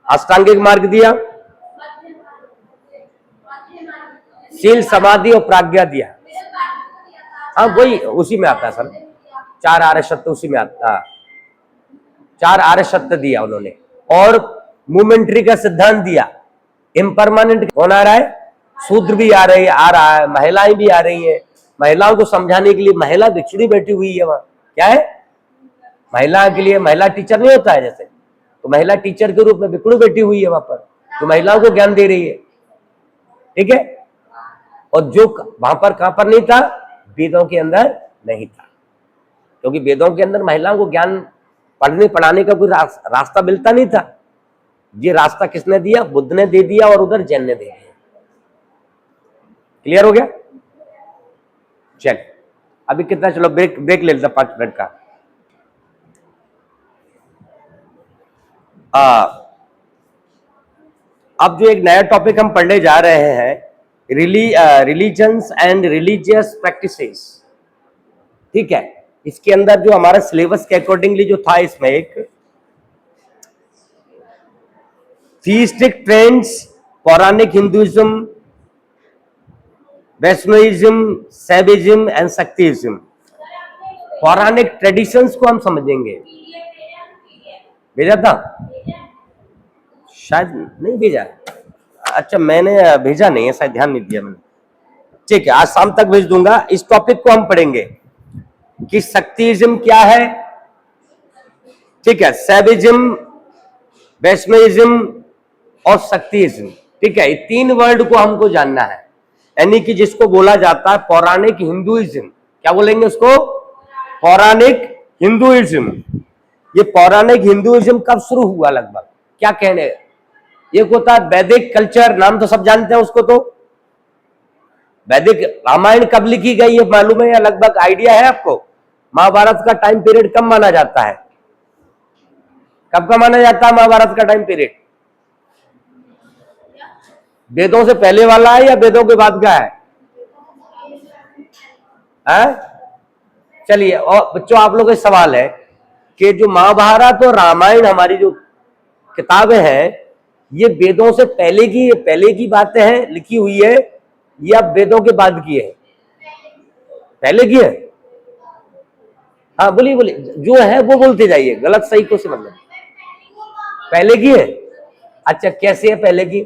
अष्टांगिक मार्ग दिया, शील समाधि और प्राज्ञा दिया। हाँ वही उसी में आता है सर, 4 आर्य सत्य उसी में आता, 4 आर्य सत्य दिया उन्होंने। और मूवमेंट्री का सिद्धांत दिया, इम्परमानेंट कौन आ रहा है, शूद्र भी आ रहा है, महिलाएं भी आ रही हैं। महिलाओं को समझाने के लिए महिला बिछड़ी बैठी हुई है वहां, क्या है, महिला के लिए महिला टीचर नहीं होता है जैसे, तो महिला टीचर के रूप में विष्णु बैठी हुई है वहां पर, जो महिलाओं को ज्ञान दे रही है। ठीक है, और जो वहां पर कहां पर नहीं था, वेदों के अंदर नहीं था, क्योंकि वेदों के अंदर महिलाओं को ज्ञान पढ़ने पढ़ाने का कोई रास्ता मिलता नहीं था। ये रास्ता किसने दिया? बुद्ध ने दे दिया और उधर जैन ने दे दिया। क्लियर हो गया? चल अभी कितना, चलो ब्रेक ले लेते 5 मिनट का। अब जो एक नया टॉपिक हम पढ़ने जा रहे हैं, रिलीजन्स एंड रिलीजियस प्रैक्टिसेस। ठीक है, इसके अंदर जो हमारा सिलेबस के अकॉर्डिंगली जो था, इसमें एक थीस्टिक ट्रेंड्स, पौराणिक हिंदुइज्म, वैष्णविज्म, सैविज्म एंड शक्तिज्म। पौराणिक ट्रेडिशंस को हम समझेंगे। भेजा था? शायद नहीं भेजा। अच्छा, मैंने भेजा नहीं है, शायद ध्यान नहीं दिया मैंने। ठीक है, आज शाम तक भेज दूंगा। इस टॉपिक को हम पढ़ेंगे कि शक्तिज्म क्या है, ठीक है, सैविज्म, वैष्णविज्म और शक्तिज्म। ठीक है, ये 3 वर्ड को हमको जानना है, यानी कि जिसको बोला जाता है पौराणिक हिंदुइज्म। क्या बोलेंगे उसको? पौराणिक हिंदुइज्म। ये पौराणिक हिंदुइज्म कब शुरू हुआ लगभग, क्या कहने? एक होता है वैदिक कल्चर, नाम तो सब जानते हैं उसको। तो वैदिक रामायण कब लिखी गई है मालूम है या लगभग आइडिया है आपको? महाभारत का टाइम पीरियड कब माना जाता है? कब का माना जाता है महाभारत का टाइम पीरियड? वेदों से पहले वाला है या वेदों के बाद का है? चलिए, और बच्चों आप लोगों से सवाल है कि जो महाभारत और रामायण हमारी जो किताबें हैं, ये वेदों से पहले की बातें हैं लिखी हुई है या वेदों के बाद की है? पहले की है। हाँ बोलिए बोलिए, जो है वो बोलते जाइए, गलत सही को से मतलब। पहले की है? अच्छा, कैसे है पहले की?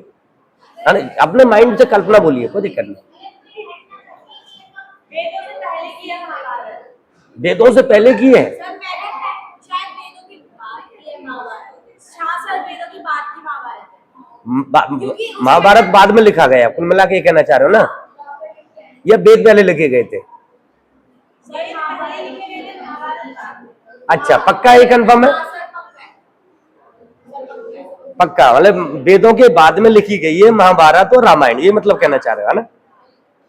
अपने माइंड से कल्पना बोलिए, कोई दिक्कत नहीं। वेदों से पहले की है? महाभारत बाद में लिखा गया, कुल मिला के कहना चाह रहे हो ना? या वेद पहले लिखे गए थे? अच्छा, पक्का ये कंफर्म है? पक्का, मतलब वेदों के बाद में लिखी गई है महाभारत और रामायण, ये मतलब कहना चाह रहे हो ना?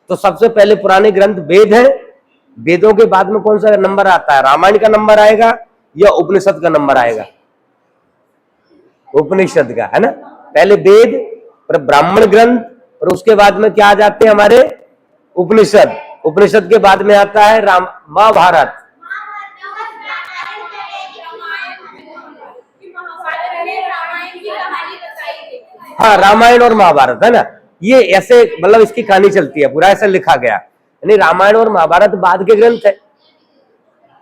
तो सबसे पहले पुराने ग्रंथ वेद है। वेदों के बाद में कौन सा नंबर आता है? रामायण का नंबर आएगा या उपनिषद का नंबर आएगा? उपनिषद का, है ना? पहले वेद, फिर ब्राह्मण ग्रंथ, और उसके बाद में क्या आ जाते हैं हमारे? उपनिषद। उपनिषद के बाद में आता है महाभारत। हाँ, रामायण और महाभारत, है ना? ये ऐसे मतलब इसकी कहानी चलती है, पूरा ऐसे लिखा गया, यानी रामायण और महाभारत बाद के ग्रंथ है।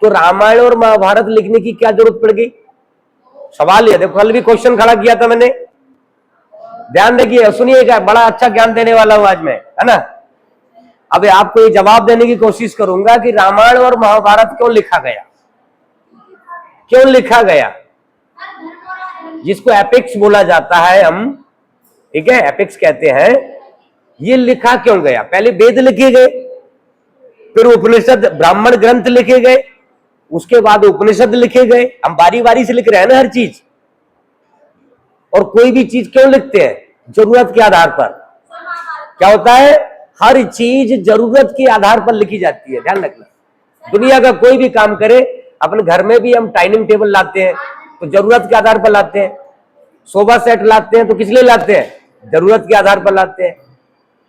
तो रामायण और महाभारत लिखने की क्या जरूरत पड़ गई? सवाल ये देखो, कल भी क्वेश्चन खड़ा किया था मैंने, ध्यान रखिए, सुनिएगा, बड़ा अच्छा ज्ञान देने वाला हूं आज मैं, है ना? अब आपको ये जवाब देने की कोशिश करूंगा कि रामायण और महाभारत क्यों लिखा गया, क्यों लिखा गया? जिसको एपिक्स बोला जाता है हम, ठीक है, एपिक्स कहते हैं। ये लिखा क्यों गया? पहले वेद लिखे गए, फिर उपनिषद ब्राह्मण ग्रंथ लिखे गए, उसके बाद उपनिषद लिखे गए। हम बारी बारी से लिख रहे हैं ना हर चीज। और कोई भी चीज क्यों लिखते हैं? जरूरत के आधार पर। क्या होता है? हर चीज जरूरत के आधार पर लिखी जाती है, ध्यान रखना। दुनिया का कोई भी काम करे, अपने घर में भी हम डाइनिंग टेबल लाते हैं तो जरूरत के आधार पर लाते हैं, सोफा सेट लाते हैं तो किस लिए लाते हैं? जरूरत के आधार पर लाते हैं।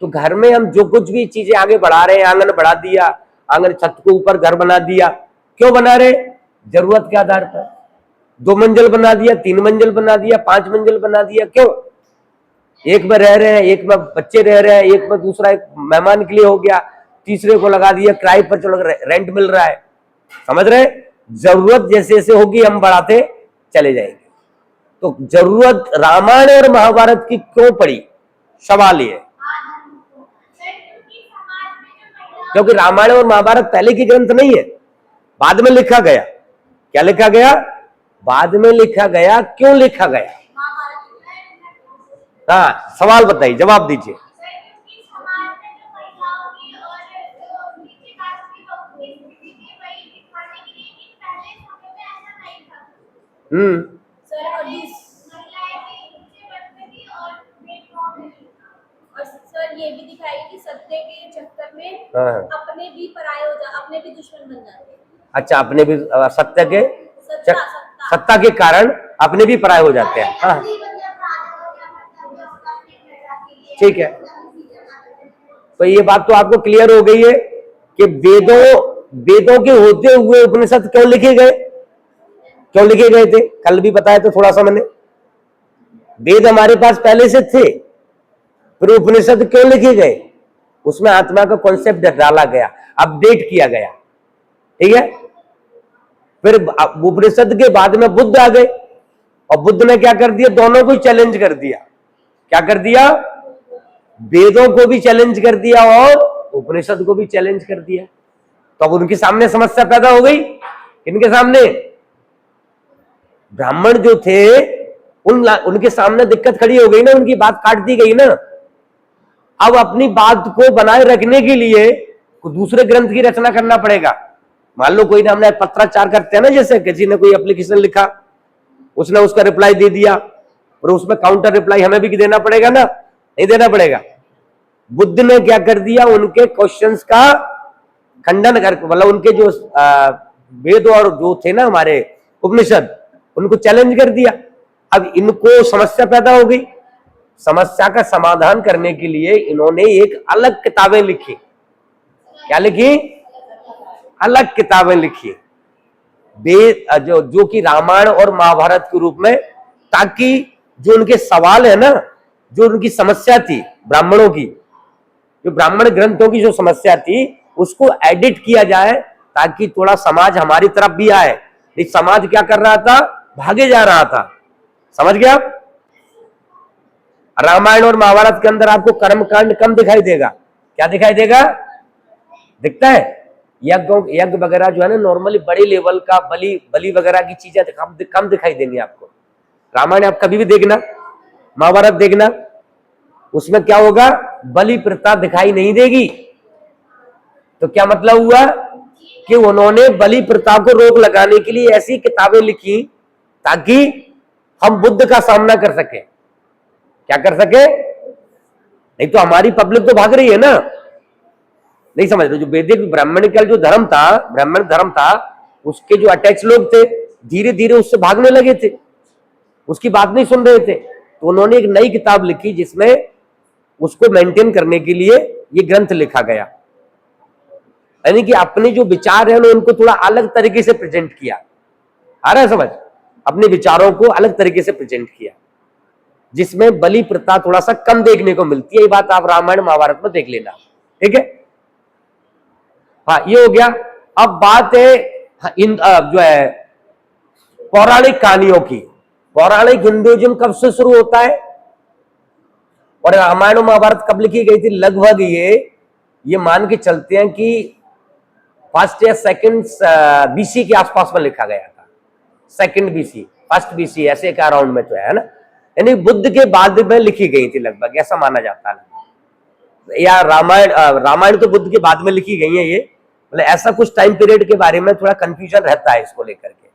तो घर में हम जो कुछ भी चीजें आगे बढ़ा रहे हैं, आंगन बढ़ा दिया, आंगन छत के ऊपर घर बना दिया, क्यों बना रहे? जरूरत के आधार पर। 2 मंजिल बना दिया, 3 मंजिल बना दिया, 5 मंजिल बना दिया, क्यों? एक में रह रहे हैं, एक में बच्चे रह रहे हैं, एक में दूसरा एक मेहमान के लिए हो गया, तीसरे को लगा दिया किराए पर, चलो रेंट मिल रहा है। समझ रहे? जरूरत जैसे जैसे होगी हम बढ़ाते चले जाएंगे। तो जरूरत रामायण और महाभारत की क्यों पड़ी? सवाल ये, क्योंकि रामायण और महाभारत पहले की ग्रंथ नहीं है, बाद में लिखा गया। क्या लिखा गया? बाद में लिखा गया। क्यों लिखा गया? हाँ, सवाल बताइए, जवाब दीजिए। हम्म। और सर ये भी दिखाई कि सत्य के चक्कर में हाँ। अपने भी पराये हो जा, अपने भी दुश्मन बन जाते हैं। अच्छा, अपने भी सत्य के सत्ता सत्ता के कारण अपने भी पराये हो जाते हैं। हाँ, ठीक है। तो ये बात तो आपको क्लियर हो गई है कि वेदों के होते हुए उपनिषद क्यों लिखे गए? क्यों लिखे गए थे? कल भी बताया तो थोड़ा सा मैंने। वेद हमारे पास पहले से थे, फिर उपनिषद क्यों लिखे गए? उसमें आत्मा का कॉन्सेप्ट डाला गया, अपडेट किया गया। ठीक है। फिर उपनिषद के बाद में बुद्ध आ गए, और बुद्ध ने क्या कर दिया? दोनों को चैलेंज कर दिया। क्या कर दिया? वेदों को भी चैलेंज कर दिया और उपनिषद को भी चैलेंज कर दिया। तो अब उनके सामने समस्या पैदा हो गई। इनके सामने ब्राह्मण जो थे उनके सामने दिक्कत खड़ी हो गई ना, उनकी बात काट दी गई ना। अब अपनी बात को बनाए रखने के लिए दूसरे ग्रंथ की रचना करना पड़ेगा। मान लो कोई ने हमने पत्राचार करते हैं ना, जैसे किसी ने कोई एप्लीकेशन लिखा, उसने उसका रिप्लाई दे दिया, और उसमें काउंटर रिप्लाई हमें भी देना पड़ेगा ना, नहीं देना पड़ेगा? बुद्ध ने क्या कर दिया? उनके क्वेश्चंस का खंडन कर, मतलब उनके जो वेद और जो थे ना हमारे उपनिषद, उनको चैलेंज कर दिया। अब इनको समस्या पैदा हो गई। समस्या का समाधान करने के लिए इन्होंने एक अलग किताबें लिखी। क्या लिखी? अलग किताबें लिखी, वेद जो कि रामायण और महाभारत के रूप में, ताकि जो उनके सवाल है ना, जो उनकी समस्या थी ब्राह्मणों की, जो ब्राह्मण ग्रंथों की जो समस्या थी, उसको एडिट किया जाए, ताकि थोड़ा समाज हमारी तरफ भी आए। इस समाज क्या कर रहा था? भागे जा रहा था। समझ गया? रामायण और महाभारत के अंदर आपको कर्मकांड कम दिखाई देगा। क्या दिखाई देगा? दिखता है यज्ञ वगैरह जो है ना, नॉर्मली बड़े लेवल का बलि वगैरह की चीजें कम दिखाई देंगी आपको। रामायण आप कभी भी देखना, महाभारत देखना, उसमें क्या होगा? बलि प्रथा दिखाई नहीं देगी। तो क्या मतलब हुआ कि उन्होंने बलि प्रथा को रोक लगाने के लिए ऐसी किताबें लिखी ताकि हम बुद्ध का सामना कर सके। क्या कर सके? नहीं तो हमारी पब्लिक तो भाग रही है ना। नहीं समझ रहे? जो वैदिक ब्राह्मणिकल जो धर्म था, ब्राह्मण धर्म था, उसके जो अटैच लोग थे, धीरे धीरे उससे भागने लगे थे, उसकी बात नहीं सुन रहे थे। तो उन्होंने एक नई किताब लिखी जिसमें उसको मेंटेन करने के लिए ये ग्रंथ लिखा गया। यानी कि अपने जो विचार है उनको थोड़ा अलग तरीके से प्रेजेंट किया। आ रहा है समझ? अपने विचारों को अलग तरीके से प्रेजेंट किया, जिसमें बलि प्रथा थोड़ा सा कम देखने को मिलती है। ये बात आप रामायण महाभारत में देख लेना। ठीक है। हाँ, ये हो गया। अब बात है जो है पौराणिक कहानियों की। पौराणिक हिंदुइज्म कब से शुरू होता है और रामायण और महाभारत कब लिखी गई थी? लगभग ये मान के चलते हैं कि फर्स्ट या सेकंड बीसी के आसपास में लिखा गया था। सेकंड बीसी, फर्स्ट बीसी, ऐसे एक अराउंड में तो है ना। यानी बुद्ध के बाद में लिखी गई थी लगभग, ऐसा माना जाता है। या रामायण तो बुद्ध के बाद में लिखी गई है। ये मतलब ऐसा कुछ टाइम पीरियड के बारे में थोड़ा कंफ्यूजन रहता है इसको लेकर के।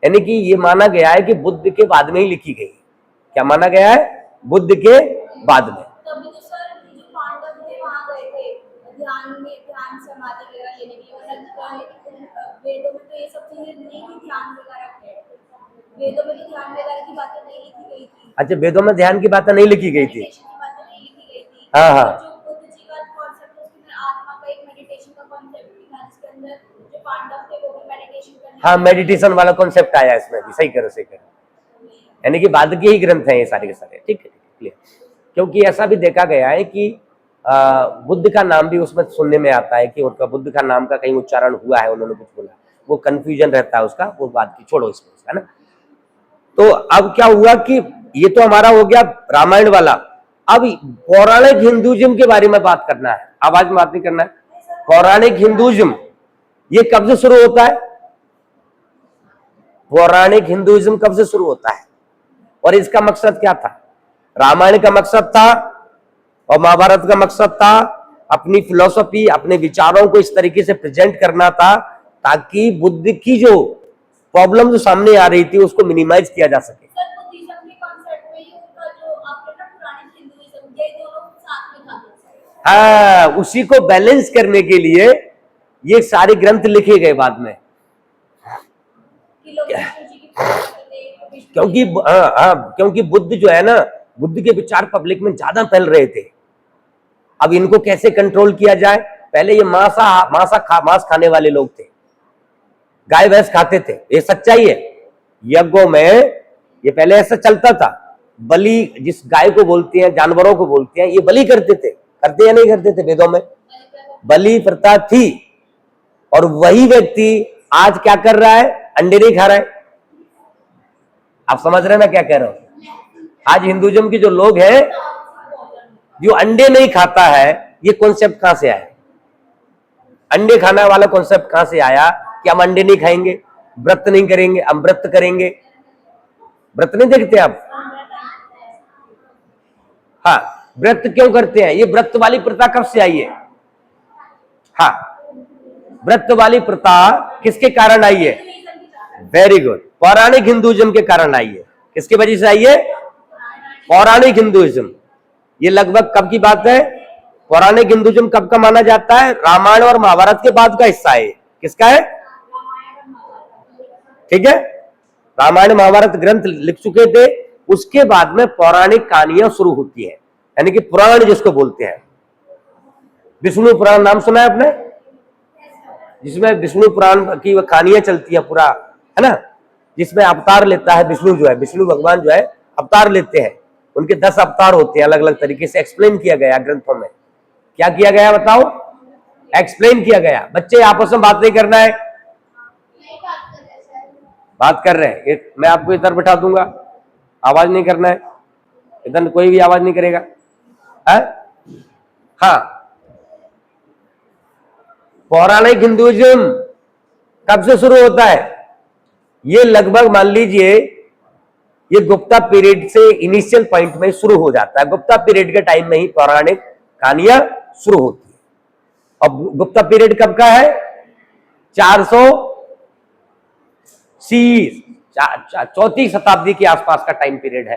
यानी कि ये माना गया है कि बुद्ध के बाद में ही लिखी गई। क्या माना गया है? बुद्ध के बाद में। तभी तो सर जो पांडव थे वहां गए थे ध्यान समाधि वगैरह लेने के लिए। वेदों में तो ये सब चीजें नहीं थी, ध्यान वगैरह के। वेदों में तो ध्यान वगैरह की बातें नहीं लिखी गई थी। अच्छा, वेदों में ध्यान की बातें नहीं लिखी गई थी। हाँ हाँ। जो बुद्ध जी का कॉन्सेप्ट, उसके अंदर आत्मा का एक मेडिटेशन का कॉन्सेप्ट भी था, जिसके अंदर जो पांडव थे वो भी मेडिटेशन करने। हाँ, मेडिटेशन वाला कॉन्सेप्ट आया इसमें भी। सही करो, सही करो। यानी कि बाद के ही ग्रंथ हैं ये सारे के सारे। ठीक है, क्लियर। क्योंकि ऐसा भी देखा गया है कि बुद्ध का नाम भी उसमें सुनने में आता है कि उनका बुद्ध का नाम का कहीं उच्चारण हुआ है, उन्होंने कुछ बोला, वो कंफ्यूजन रहता है उसका। वो बात की छोड़ो इसमें, है ना। तो अब क्या हुआ कि ये तो हमारा हो गया रामायण वाला। अब पौराणिक हिंदुइज्म के बारे में बात करना है। आवाज में बात नहीं करना है। पौराणिक हिंदुइज्म ये कब से शुरू होता है? पौराणिक हिंदुइज्म कब से शुरू होता है और इसका मकसद क्या था? रामायण का मकसद था और महाभारत का मकसद था अपनी फिलॉसफी, अपने विचारों को इस तरीके से प्रेजेंट करना था ताकि बुद्ध की जो प्रॉब्लम जो सामने आ रही थी उसको मिनिमाइज किया जा सके। सर बुद्धिज्म के कॉन्सेप्ट में ये उनका जो आपने ना पुरानी हिंदुइज्म ये दोनों साथ में खाते हैं। हाँ, उसी को बैलेंस करने के लिए ये सारे ग्रंथ लिखे गए बाद में, कि लोग विष्णु जी की पूजा करते हैं, विष्णु क्योंकि क्योंकि बुद्ध जो है ना, बुद्ध के विचार पब्लिक में ज्यादा फैल रहे थे। अब इनको कैसे कंट्रोल किया जाए? पहले ये मांस खाने वाले लोग थे, गाय भैंस खाते थे, ये सच्चाई है। यज्ञों में ये पहले ऐसा चलता था। बलि, जिस गाय को बोलते हैं, जानवरों को बोलते हैं, ये बलि करते थे, करते या नहीं करते थे? वेदों में बलि प्रथा थी। और वही व्यक्ति आज क्या कर रहा है? अंडे नहीं खा रहा है। आप समझ रहे हैं मैं क्या कह रहा हूं? आज हिंदुइज्म के जो लोग हैं, जो अंडे नहीं खाता है, ये कॉन्सेप्ट कहां से आया? अंडे खाने वाला कॉन्सेप्ट कहां से आया कि हम अंडे नहीं खाएंगे, व्रत नहीं करेंगे, हम व्रत करेंगे। व्रत नहीं देखते आप? हाँ, व्रत क्यों करते हैं? ये व्रत वाली प्रथा कब से आई है? हाँ, व्रत वाली प्रथा किसके कारण आई है? वेरी गुड, पौराणिक हिंदुइज्म के कारण आई है। किसकी वजह से आई है? पौराणिक हिंदुइज्म। ये लगभग कब की बात है? पौराणिक हिंदुइज्म कब का माना जाता है? रामायण और महाभारत के बाद का हिस्सा है। किसका है? ठीक है, रामायण महाभारत ग्रंथ लिख चुके थे, उसके बाद में पौराणिक कहानियां शुरू होती है, यानी कि पुराण जिसको बोलते हैं। विष्णु पुराण नाम सुना है आपने? जिसमें विष्णु पुराण की कहानियां चलती है पूरा, है ना, जिसमें अवतार लेता है विष्णु, जो है विष्णु भगवान जो है अवतार लेते हैं। उनके 10 अवतार होते हैं, अलग अलग तरीके से एक्सप्लेन किया गया ग्रंथों में। क्या किया गया बताओ? एक्सप्लेन किया गया। बच्चे आपस में बात नहीं करना है, बात कर रहे हैं। मैं आपको इधर बैठा दूंगा, आवाज नहीं करना है, इधर कोई भी आवाज नहीं करेगा है? हाँ, पौराणिक हिंदुइज्म कब से शुरू होता है? ये लगभग मान लीजिए ये गुप्ता पीरियड से इनिशियल पॉइंट में शुरू हो जाता है। गुप्ता पीरियड के टाइम में ही पौराणिक कहानियां शुरू होती है। अब गुप्ता पीरियड कब का है? 400 सी, चौथी शताब्दी के आसपास का टाइम पीरियड है।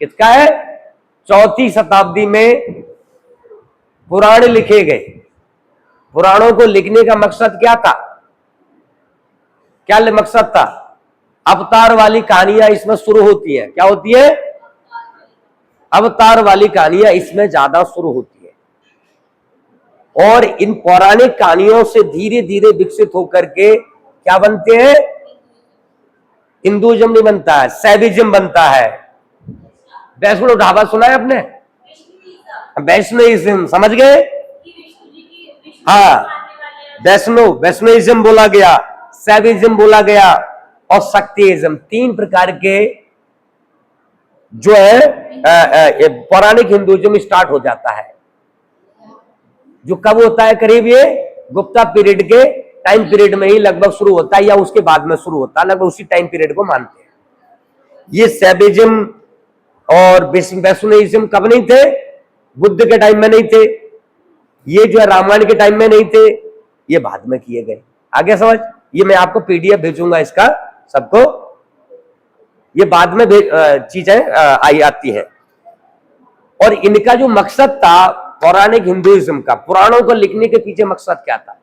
किसका है? चौथी शताब्दी में पुराण लिखे गए। पुराणों को लिखने का मकसद क्या था? क्या मकसद था? अवतार वाली कहानियां इसमें शुरू होती है। क्या होती है? अवतार वाली कहानियां इसमें ज्यादा शुरू होती है। और इन पौराणिक कहानियों से धीरे धीरे विकसित होकर के क्या बनते हैं? हिंदुइज्म नहीं बनता है, सैविज्म बनता है। वैष्णव ढाबा सुना है आपने? वैष्णविज्म, समझ गए? हाँ, वैष्णविज्म बोला गया, सैविज्म बोला गया और शक्तिइज्म। 3 प्रकार के जो है पौराणिक हिंदुइज्म स्टार्ट हो जाता है। जो कब होता है? करीब ये गुप्ता पीरियड के टाइम पीरियड में ही लगभग शुरू होता है, या उसके बाद में शुरू होता है, लगभग उसी टाइम पीरियड को मानते हैं। ये सैविज्म और वैष्णविज्म कब नहीं थे? बुद्ध के टाइम में नहीं थे, ये जो है रामायण के टाइम में नहीं थे, ये बाद में किए गए। आगे समझ? ये मैं आपको पीडीएफ भेजूंगा इसका सबको, ये बाद में चीजें आई आती है। और इनका जो मकसद था पौराणिक हिंदुइज्म का, पुराणों को लिखने के पीछे मकसद क्या था?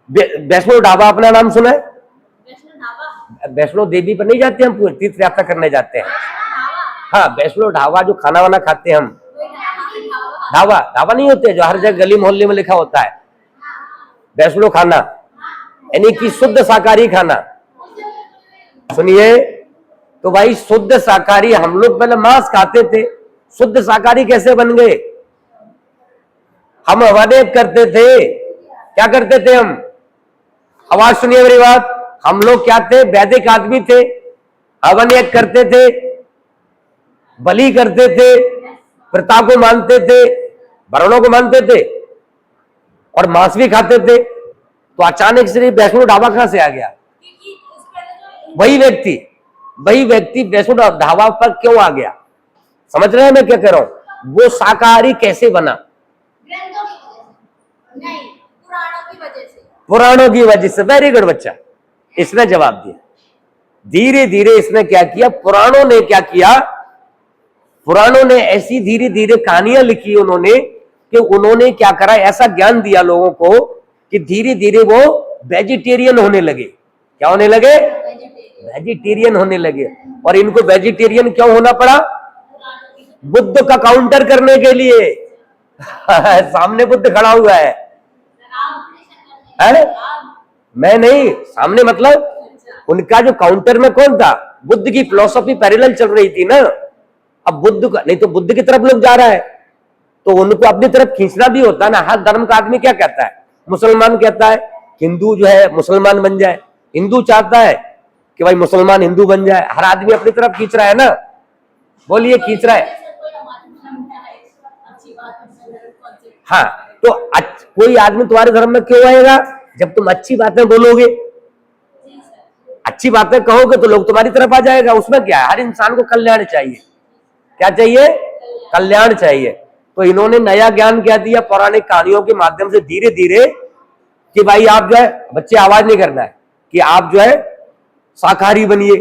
वैष्णव ढाबा अपना नाम सुना है? वैष्णो देवी पर नहीं जाते हम, तीर्थ यात्रा करने जाते हैं। हाँ, वैष्णो ढाबा जो खाना वाना खाते हैं हम, ढाबा नहीं होते जो हर जगह गली मोहल्ले में लिखा होता है। वैष्णो खाना यानी कि शुद्ध शाकाहारी खाना। सुनिए तो भाई, शुद्ध शाकाहारी, हम लोग पहले मांस खाते थे, शुद्ध शाकाहारी कैसे बन गए? हम हवादेव करते थे। क्या करते थे हम? आवाज सुनिए मेरी बात। हम लोग क्या थे? वैदिक आदमी थे। हवन यज्ञ करते थे, बलि करते थे, प्रथा को मानते थे, वर्णों को मानते थे और मांस भी खाते थे। तो अचानक से वैष्णो ढाबा कहां से आ गया? क्योंकि इससे पहले जो वही व्यक्ति वैष्णो ढाबा पर क्यों आ गया? समझ रहे हैं मैं क्या कह रहा हूं? वो शाकाहारी कैसे बना? ग्रंथों की वजह से नहीं, पुराणों की वजह से। पुराणों की वजह से। वेरी गुड बच्चा, इसने जवाब दिया। धीरे धीरे इसने क्या किया? पुराणों ने क्या किया? पुराणों ने ऐसी धीरे धीरे कहानियां लिखी उन्होंने कि उन्होंने क्या करा, ऐसा ज्ञान दिया लोगों को कि धीरे धीरे वो वेजिटेरियन होने लगे। क्या होने लगे? वेजिटेरियन होने लगे। और इनको वेजिटेरियन क्यों होना पड़ा? बुद्ध का काउंटर करने के लिए। सामने बुद्ध खड़ा हुआ है? मैं नहीं, सामने मतलब उनका जो काउंटर में कौन था? बुद्ध की फिलॉसफी पैरेलल चल रही थी ना। अब बुद्ध का नहीं तो बुद्ध की तरफ लोग जा रहा है तो उनको अपनी तरफ खींचना भी होता है ना। हर धर्म का आदमी क्या कहता है? मुसलमान कहता है हिंदू जो है मुसलमान बन जाए, हिंदू चाहता है कि भाई मुसलमान हिंदू बन जाए। हर आदमी अपनी तरफ खींच रहा है ना। बोलिए, खींच रहा है। हाँ, तो कोई आदमी तुम्हारे धर्म में क्यों आएगा? जब तुम अच्छी बातें बोलोगे, अच्छी बातें कहोगे तो लोग तुम्हारी तरफ आ जाएगा। उसमें क्या है? हर इंसान को कल्याण चाहिए। क्या चाहिए? कल्याण चाहिए। तो इन्होंने नया ज्ञान क्या दिया? पौराणिक कहानियों के माध्यम से धीरे धीरे कि भाई आप जो है, बच्चे आवाज नहीं करना है, कि आप जो है शाकाहारी बनिए।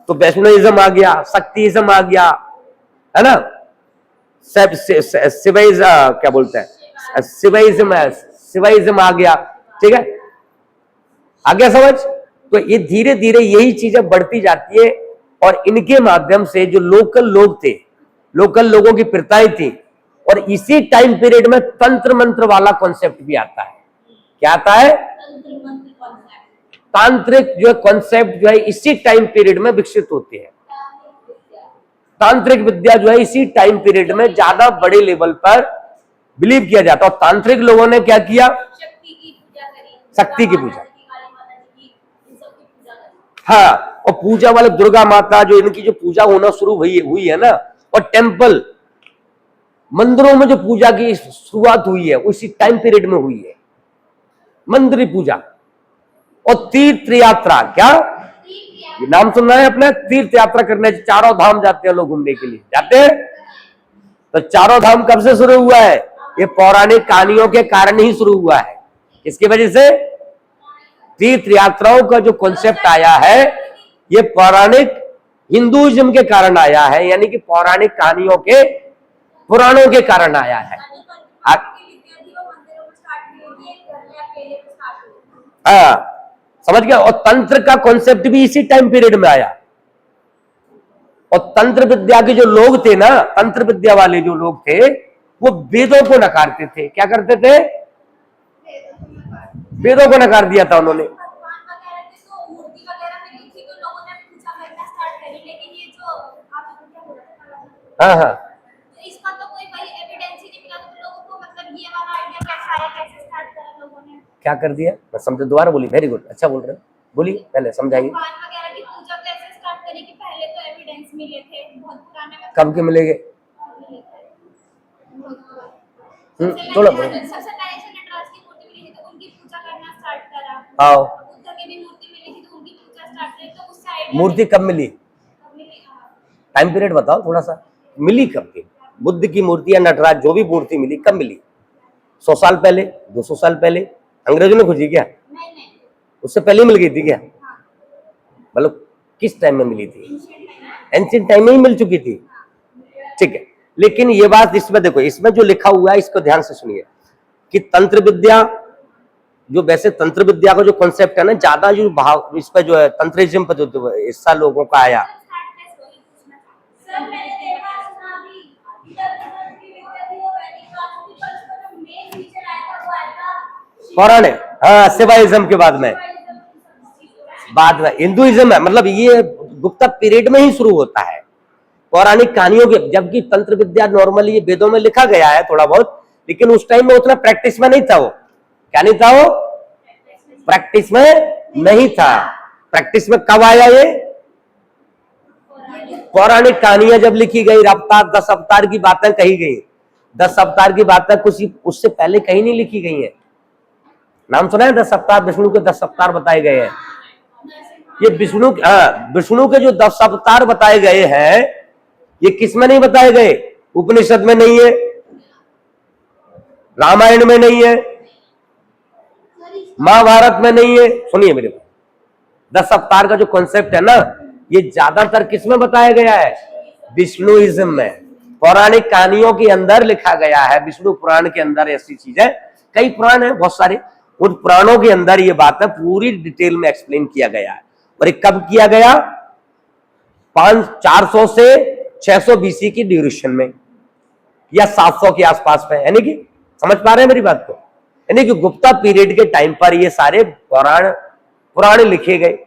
तो वैष्णविज्म आ गया, शक्तिज्म आ गया, है ना, शिवाइज्म, क्या बोलते हैं, शिवाइज्म आ गया। ठीक है, आ गया समझ? तो ये धीरे धीरे यही चीजें बढ़ती जाती है। और इनके माध्यम से जो लोकल लोग थे, लोकल लोगों की प्रथाएं थी, और इसी टाइम पीरियड में तंत्र मंत्र वाला कॉन्सेप्ट भी आता है। क्या आता है? तांत्रिक जो कॉन्सेप्ट जो है इसी टाइम पीरियड में विकसित होते हैं। तांत्रिक विद्या जो है इसी टाइम पीरियड में ज्यादा बड़े लेवल पर बिलीव किया जाता है। और तांत्रिक लोगों ने क्या किया? शक्ति की पूजा करी, शक्ति की पूजा, काली माता जी की, इन सब की पूजा करी। हाँ, और पूजा वाले दुर्गा माता जो इनकी जो पूजा होना शुरू हुई है ना, और टेम्पल मंदिरों में जो पूजा की शुरुआत हुई है उसी टाइम पीरियड में हुई है, मंदिर पूजा। और तीर्थ यात्रा, क्या ये नाम सुन रहे हैं अपने? तीर्थ यात्रा करने चारों धाम जाते हैं लोग घूमने के लिए, जाते हैं। तो चारों धाम कब से शुरू हुआ है? ये पौराणिक कहानियों के कारण ही शुरू हुआ है। किसकी वजह से? तीर्थ यात्राओं का जो कॉन्सेप्ट आया है ये पौराणिक हिंदुइज्म के कारण आया है, यानी कि पौराणिक कहानियों के, पुराणों के कारण आया है। हाँ, समझ गया? और तंत्र का कॉन्सेप्ट भी इसी टाइम पीरियड में आया। और तंत्र विद्या के जो लोग थे ना, तंत्र विद्या वाले जो लोग थे, वो वेदों को नकारते थे। क्या करते थे? वेदों को नकार दिया था उन्होंने। हाँ हाँ, इसका तो कोई भाई एविडेंस ही नहीं मिला, तो लोगों को मतलब ये वाला आइडिया कैसे आया, कैसे स्टार्ट करा लोगों ने? क्या कर दिया? मैं समझे, दोबारा बोली। वेरी गुड, अच्छा बोल रहे हो, बोलिए, पहले समझाइए। भगवान वगैरह की पूजा कैसे स्टार्ट करी? कि पहले तो एविडेंस मिले थे बहुत पुराने में। कब के मिलेंगे? थोड़ा बोलो। सबसे पहले से नटराज की मूर्ति मिली थी तो उनकी पूजा करना स्टार्ट करा। आओ, बुद्ध की भी मूर्ति मिली थी तो उनकी पूजा स्टार्ट करी। तो उससे आइडिया मूर्ति कब मिली? टाइम पीरियड बताओ थोड़ा सा, मिली कब थी? बुद्ध की मूर्ति या नटराज जो भी मूर्ति मिली कब मिली? 100 साल पहले, 200 साल पहले? अंग्रेजों ने खोजी क्या? नहीं, उससे पहले मिल गई थी क्या? मतलब किस टाइम में मिली थी? एंशिएंट टाइम में ही मिल चुकी थी। ठीक है, लेकिन ये बात इसमें देखो, इसमें जो लिखा हुआ है इसको ध्यान से सुनिए कि तंत्र विद्या जो, वैसे तंत्र विद्या का जो कॉन्सेप्ट है ना, ज्यादा जो भाव इस पे जो है तंत्रिज्म पर जो हिस्सा लोगों का आया। पौराणिक, हाँ, शिवाइज्म के बाद में हिंदुइज्म है। मतलब ये गुप्ता पीरियड में ही शुरू होता है पौराणिक कहानियों के, जबकि तंत्र विद्या नॉर्मली वेदों में लिखा गया है थोड़ा बहुत, लेकिन उस टाइम में उतना प्रैक्टिस में नहीं था वो। क्या नहीं था वो? प्रैक्टिस में नहीं था। प्रैक्टिस में कब आया ये? पौराणिक कहानियां जब लिखी गई, अवतार 10 अवतार की बातें कही गई, 10 अवतार की बातें कुछ उससे पहले कहीं नहीं लिखी गई है। नाम सुना है 10 अवतार? विष्णु के 10 अवतार बताए गए हैं। ये विष्णु, हाँ, विष्णु के जो 10 अवतार बताए गए हैं, ये किसमें नहीं बताए गए? उपनिषद में नहीं है, रामायण में नहीं है, महाभारत में नहीं है। सुनिए मेरे, 10 अवतार का जो कॉन्सेप्ट है ना, ये ज्यादातर किसमें बताया गया है? विष्णुइज्म में, पौराणिक कहानियों के अंदर लिखा गया है। विष्णु पुराण के अंदर ऐसी चीजें, कई पुराण है बहुत सारे, उन पुराणों के अंदर ये बात है पूरी डिटेल में एक्सप्लेन किया गया है। और ये कब किया गया? 400 से 600 बीसी की ड्यूरेशन में, या 700 के आसपास में, यानी कि समझ पा रहे हैं मेरी बात को? यानी कि गुप्ता पीरियड के टाइम पर ये सारे पुराण लिखे गए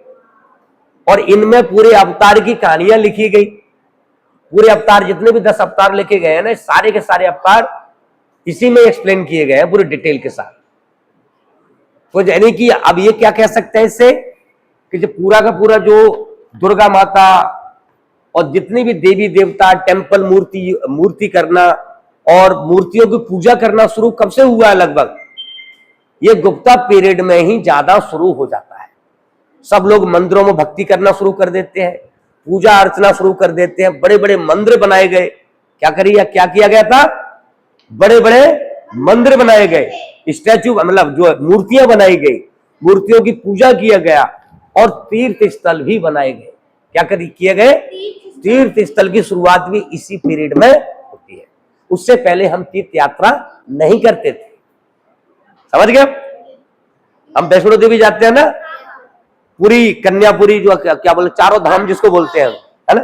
और इनमें पूरे अवतार की कहानियां लिखी गई। पूरे अवतार, जितने भी 10 अवतार लिखे गए हैं ना, सारे के सारे अवतार इसी में एक्सप्लेन किए गए हैं पूरी डिटेल के साथ। तो यानी कि अब ये क्या कह सकते हैं इससे, कि जो पूरा का पूरा जो दुर्गा माता और जितनी भी देवी देवता, टेम्पल, मूर्ति करना और मूर्तियों की पूजा करना शुरू कब से हुआ है? लगभग ये गुप्ता पीरियड में ही ज्यादा शुरू हो जाता है। सब लोग मंदिरों में भक्ति करना शुरू कर देते हैं, पूजा अर्चना शुरू कर देते हैं, बड़े बड़े मंदिर बनाए गए। क्या किया गया था? बड़े बड़े मंदिर बनाए गए, स्टैचू, मतलब जो मूर्तियां बनाई गई, मूर्तियों की पूजा किया गया और तीर्थ स्थल भी बनाए गए। क्या किए गए? तीर्थ स्थल की शुरुआत भी इसी पीरियड में होती है। उससे पहले हम तीर्थ यात्रा नहीं करते थे, समझ गए? हम वैष्णो देवी जाते हैं ना, पूरी कन्यापुरी, जो क्या बोले, चारों धाम जिसको बोलते हैं, है ना,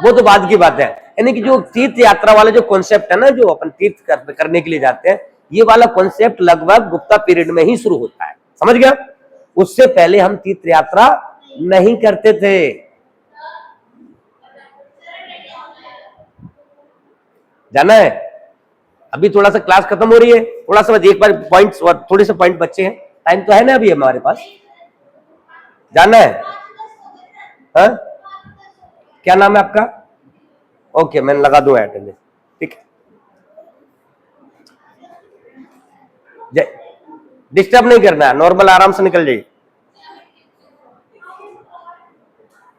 वो तो बाद की बात है। यानी कि जो तीर्थ यात्रा वाला जो कॉन्सेप्ट है ना, जो अपन तीर्थ करने के लिए जाते हैं, ये वाला कॉन्सेप्ट लगभग गुप्ता पीरियड में ही शुरू होता है, समझ गया? उससे पहले हम तीर्थ यात्रा नहीं करते थे। जाना है? अभी थोड़ा सा क्लास खत्म हो रही है, थोड़ा सा एक बार पॉइंट्स, थोड़े से पॉइंट बच्चे हैं, टाइम तो है ना अभी हमारे पास? जाना है? हाँ? क्या नाम है आपका? ओके, मैंने लगा दूं अटेंडेंस, ठीक है। डिस्टर्ब नहीं करना है, नॉर्मल आराम से निकल जाइए।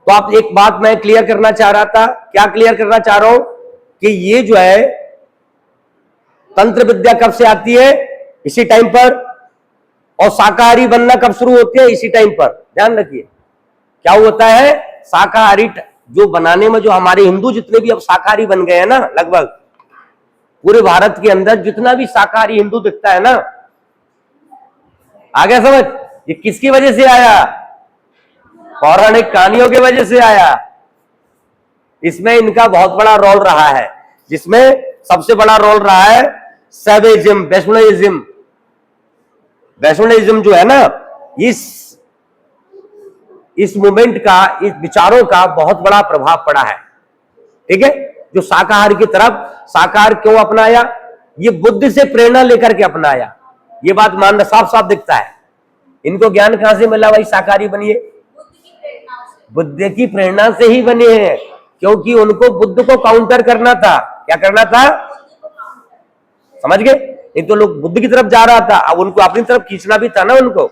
तो आप, एक बात मैं क्लियर करना चाह रहा था, क्या क्लियर करना चाह रहा हूं, कि ये जो है तंत्र विद्या कब से आती है? इसी टाइम पर। और शाकाहारी बनना कब शुरू होती है? इसी टाइम पर। ध्यान रखिए क्या होता है, शाकाहारी जो बनाने में, जो हमारे हिंदू जितने भी अब शाकाहारी बन गए हैं ना, लगभग पूरे भारत के अंदर जितना भी शाकाहारी हिंदू दिखता है ना, आ गया समझ? ये किसकी वजह से आया? पौराणिक कहानियों की वजह से आया। इसमें इनका बहुत बड़ा रोल रहा है, जिसमें सबसे बड़ा रोल रहा है सैवेइज्म, वैष्णोइज्म। वैष्णोइज्म जो है ना, इस मूवमेंट का, इस विचारों का बहुत बड़ा प्रभाव पड़ा है, ठीक है? जो शाकाहार की तरफ, शाकाहार क्यों अपनाया? ये बुद्ध से प्रेरणा लेकर के अपनाया। ये बात मानना साफ साफ दिखता है। इनको ज्ञान कहां से मिला भाई शाकाहारी बनिए? बुद्ध की प्रेरणा से ही बने हैं, क्योंकि उनको बुद्ध को काउंटर करना था। क्या करना था? समझ गए? नहीं तो लोग बुद्ध की तरफ जा रहा था, अब उनको अपनी तरफ खींचना भी था ना उनको।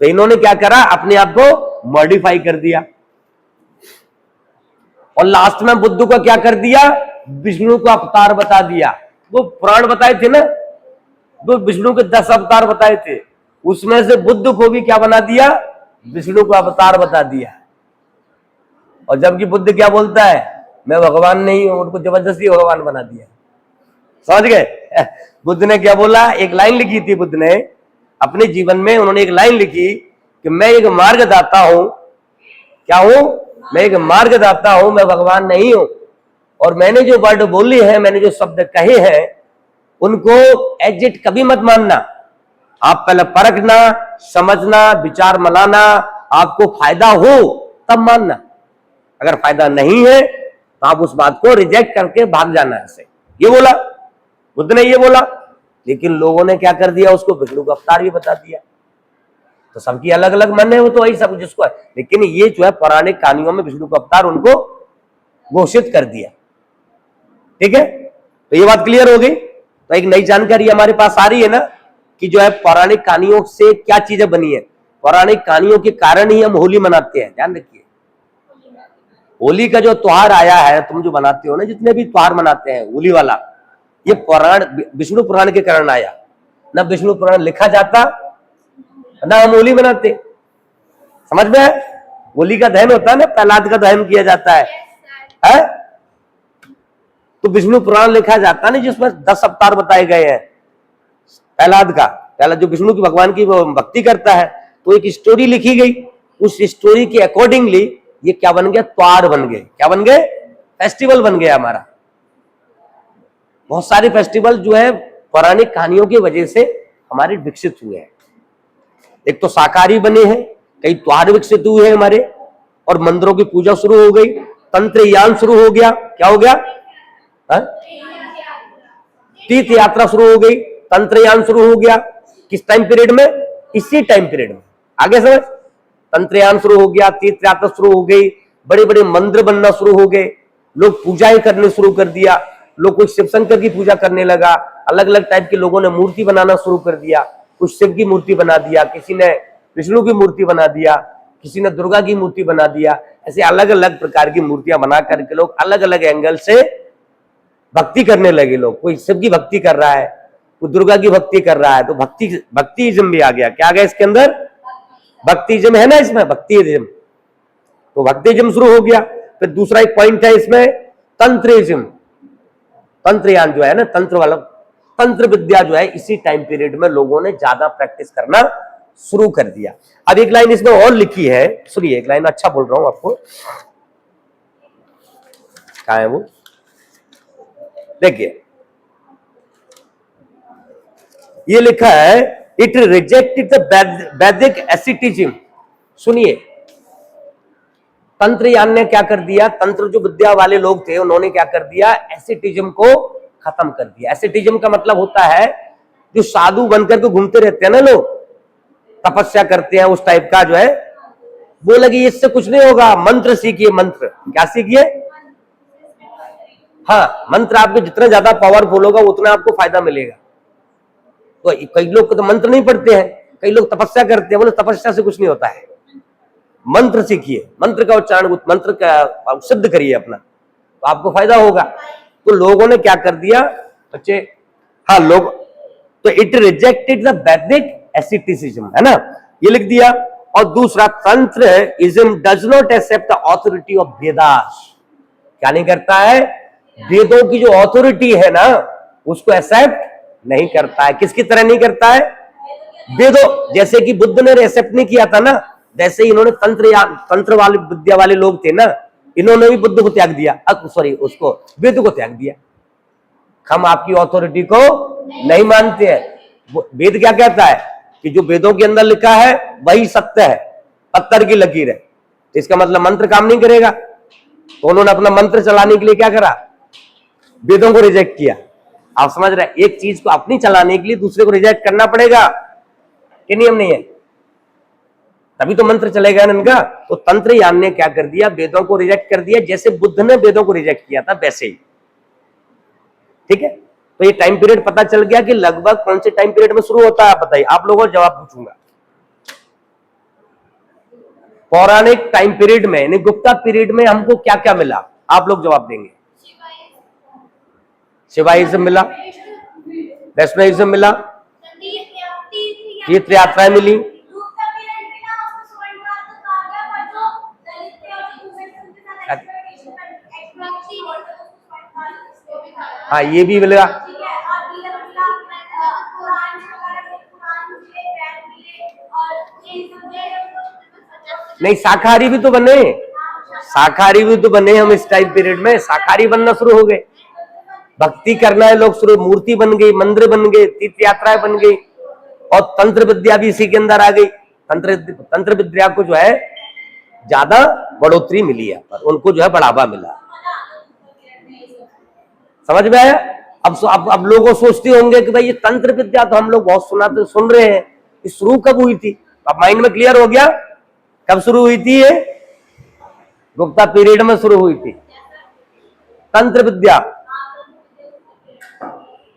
तो इन्होंने क्या करा, अपने आप को मॉडिफाई कर दिया और लास्ट में बुद्ध को क्या कर दिया, विष्णु को अवतार बता दिया। वो पुराण बताए थे ना, वो विष्णु के 10 अवतार बताए थे, उसमें से बुद्ध को भी क्या बना दिया, विष्णु को अवतार बता दिया। और जबकि बुद्ध क्या बोलता है, मैं भगवान नहीं हूं, उनको जबरदस्ती भगवान बना दिया। समझ गए? बुद्ध ने क्या बोला, एक लाइन लिखी थी बुद्ध ने अपने जीवन में, उन्होंने एक लाइन लिखी कि मैं एक मार्गदाता हूं। क्या हूं? मैं एक मार्गदाता हूं, मैं भगवान नहीं हूं। और मैंने जो वर्ड बोले हैं, मैंने जो शब्द कहे हैं, उनको एग्जिट कभी मत मानना। आप पहले परखना, समझना, विचार मनाना, आपको फायदा हो तब मानना। अगर फायदा नहीं है तो आप उस बात को रिजेक्ट करके भाग जाना ऐसे। ये बोला बुद्ध ने, ये बोला। लेकिन लोगों ने क्या कर दिया, उसको विष्णु का अवतार भी बता दिया। तो सबकी अलग अलग मन है, वो तो वही सब जिसको है, लेकिन ये जो है पौराणिक कहानियों में विष्णु का अवतार उनको घोषित कर दिया। ठीक है, तो ये बात क्लियर हो गई। तो एक नई जानकारी हमारे पास आ रही है ना, कि जो है पौराणिक कहानियों से क्या चीजें बनी है। पौराणिक कहानियों के कारण ही हम होली मनाते हैं, ध्यान रखिए। होली का जो त्योहार आया है, तुम जो मनाते हो ना, जितने भी त्योहार मनाते हैं होली वाला, ये पुराण विष्णु पुराण के कारण आया। ना विष्णु पुराण लिखा जाता ना हम होली मनाते। समझ में है? होली का दहन होता है ना, प्रहलाद का दहन किया जाता है? तो विष्णु पुराण लिखा जाता नहीं, जिसमें 10 अवतार बताए गए हैं प्रहलाद का। प्रहलाद जो विष्णु की भगवान की भक्ति करता है, तो एक स्टोरी लिखी गई, उस स्टोरी के अकॉर्डिंगली ये क्या बन गया, त्योहार बन गए। क्या बन गए? फेस्टिवल बन गया हमारा। बहुत सारे फेस्टिवल जो है पौराणिक कहानियों की वजह से हमारे विकसित हुए हैं। एक तो शाकाहारी बने हैं, कई त्योहार विकसित हुए हैं हमारे, और मंदिरों की पूजा शुरू हो गई, तंत्रयान शुरू हो गया। क्या हो गया? तीर्थ यात्रा शुरू हो गई, तंत्रयान शुरू हो गया। किस टाइम पीरियड में? इसी टाइम पीरियड में। आगे समझ, तंत्रयान शुरू हो गया, तीर्थ यात्रा शुरू हो गई, बड़े बड़े मंदिर बनना शुरू हो गए, लोग पूजाएं करने शुरू कर दिया, लोग कोई शिव शंकर की पूजा करने लगा, अलग अलग टाइप के लोगों ने मूर्ति बनाना शुरू कर दिया। कुछ शिव की मूर्ति बना दिया, किसी ने विष्णु की मूर्ति बना दिया, किसी ने दुर्गा की मूर्ति बना दिया। ऐसे अलग अलग प्रकार की मूर्तियां बना करके लोग अलग अलग एंगल से भक्ति करने लगे। लोग कोई शिव की भक्ति कर रहा है, कोई दुर्गा की भक्ति कर रहा है, तो भक्तिज्म भी आ गया। क्या आ गया इसके अंदर? भक्तिज्म है ना इसमें, भक्तिज्म। तो भक्तिज्म शुरू हो गया। फिर दूसरा एक पॉइंट है इसमें, तंत्रिज्म। तंत्रयान जो है ना, तंत्र वाला, तंत्र विद्या जो है इसी टाइम पीरियड में लोगों ने ज्यादा प्रैक्टिस करना शुरू कर दिया। अब एक लाइन इसमें और लिखी है, सुनिए, एक लाइन अच्छा बोल रहा हूं आपको, कहां है वो, देखिए ये लिखा है, इट रिजेक्टेड द वैदिक एसिटिज्म। सुनिए, तंत्रयान ने क्या कर दिया, तंत्र जो विद्या वाले लोग थे उन्होंने क्या कर दिया, एसिटिज्म को खत्म कर दिया। एसिटिज्म का मतलब होता है जो साधु बनकर के घूमते रहते हैं ना लोग, तपस्या करते हैं, उस टाइप का जो है, वो लगी इससे कुछ नहीं होगा, मंत्र सीखिए। मंत्र क्या सीखिए? हाँ, मंत्र आपके जितना ज्यादा पावरफुल होगा उतना आपको फायदा मिलेगा। तो कई लोग तो मंत्र नहीं पढ़ते हैं, कई लोग तपस्या करते हैं, बोले तपस्या से कुछ नहीं होता है, मंत्र सीखिए, मंत्र का उच्चारण, मंत्र का सिद्ध करिए अपना, तो आपको फायदा होगा। तो लोगों ने क्या कर दिया बच्चे, हाँ लोग, तो इट रिजेक्टेड द वैदिक एसिटिसिज्म, है ना, ये लिख दिया। और दूसरा, Tantrism does not accept the authority of Vedas. क्या नहीं करता है? वेदों की जो ऑथोरिटी है ना उसको एक्सेप्ट नहीं करता है। किसकी तरह नहीं करता है? वेदों, जैसे कि बुद्ध ने एक्सेप्ट नहीं किया था ना, वैसे ही इन्होंने तंत्र वाले विद्या वाले लोग थे ना, इन्होंने भी बुद्ध को त्याग दिया, सॉरी उसको, वेद को त्याग दिया। हम आपकी ऑथोरिटी को नहीं मानते हैं। वेद क्या कहता है कि जो वेदों के अंदर लिखा है वही सत्य है, पत्थर की लकीर है। तो इसका मतलब मंत्र काम नहीं करेगा, तो उन्होंने अपना मंत्र चलाने के लिए क्या करा, वेदों को रिजेक्ट किया। आप समझ रहे हैं, एक चीज को अपनी चलाने के लिए दूसरे को रिजेक्ट करना पड़ेगा, ये नियम नहीं है, तभी तो मंत्र चलेगा इनका। तो तंत्रयान ने क्या कर दिया, वेदों को रिजेक्ट कर दिया, जैसे बुद्ध ने वेदों को रिजेक्ट किया था वैसे ही। ठीक है, तो ये टाइम पीरियड पता चल गया कि लगभग कौन से टाइम पीरियड में शुरू होता है, बताइए। आप लोगों को जवाब पूछूंगा, पौराणिक टाइम पीरियड में यानी गुप्ता पीरियड में हमको क्या क्या मिला, आप लोग जवाब देंगे। शिवाइज्म मिला, वैष्णविज्म मिला, तीर्थ यात्राएं मिली, हाँ ये भी मिलेगा। नहीं, शाकाहारी भी तो बने, शाकाहारी भी तो बने हम इस टाइम पीरियड में, शाकाहारी बनना शुरू हो गए, भक्ति करना है लोग शुरू, मूर्ति बन गई, मंदिर बन गए, तीर्थ यात्राएं बन गई, और तंत्र विद्या भी इसी के अंदर आ गई। तंत्र विद्या को जो है ज्यादा बढ़ोतरी मिली है, पर उनको जो है बढ़ावा मिला। समझ में आया? अब लोगों सोचते होंगे कि भाई ये तंत्र विद्या तो हम लोग बहुत सुन रहे हैं, ये शुरू कब हुई थी? अब माइंड में क्लियर हो गया कब शुरू हुई थी? ये गुप्ता पीरियड में शुरू हुई थी तंत्र विद्या।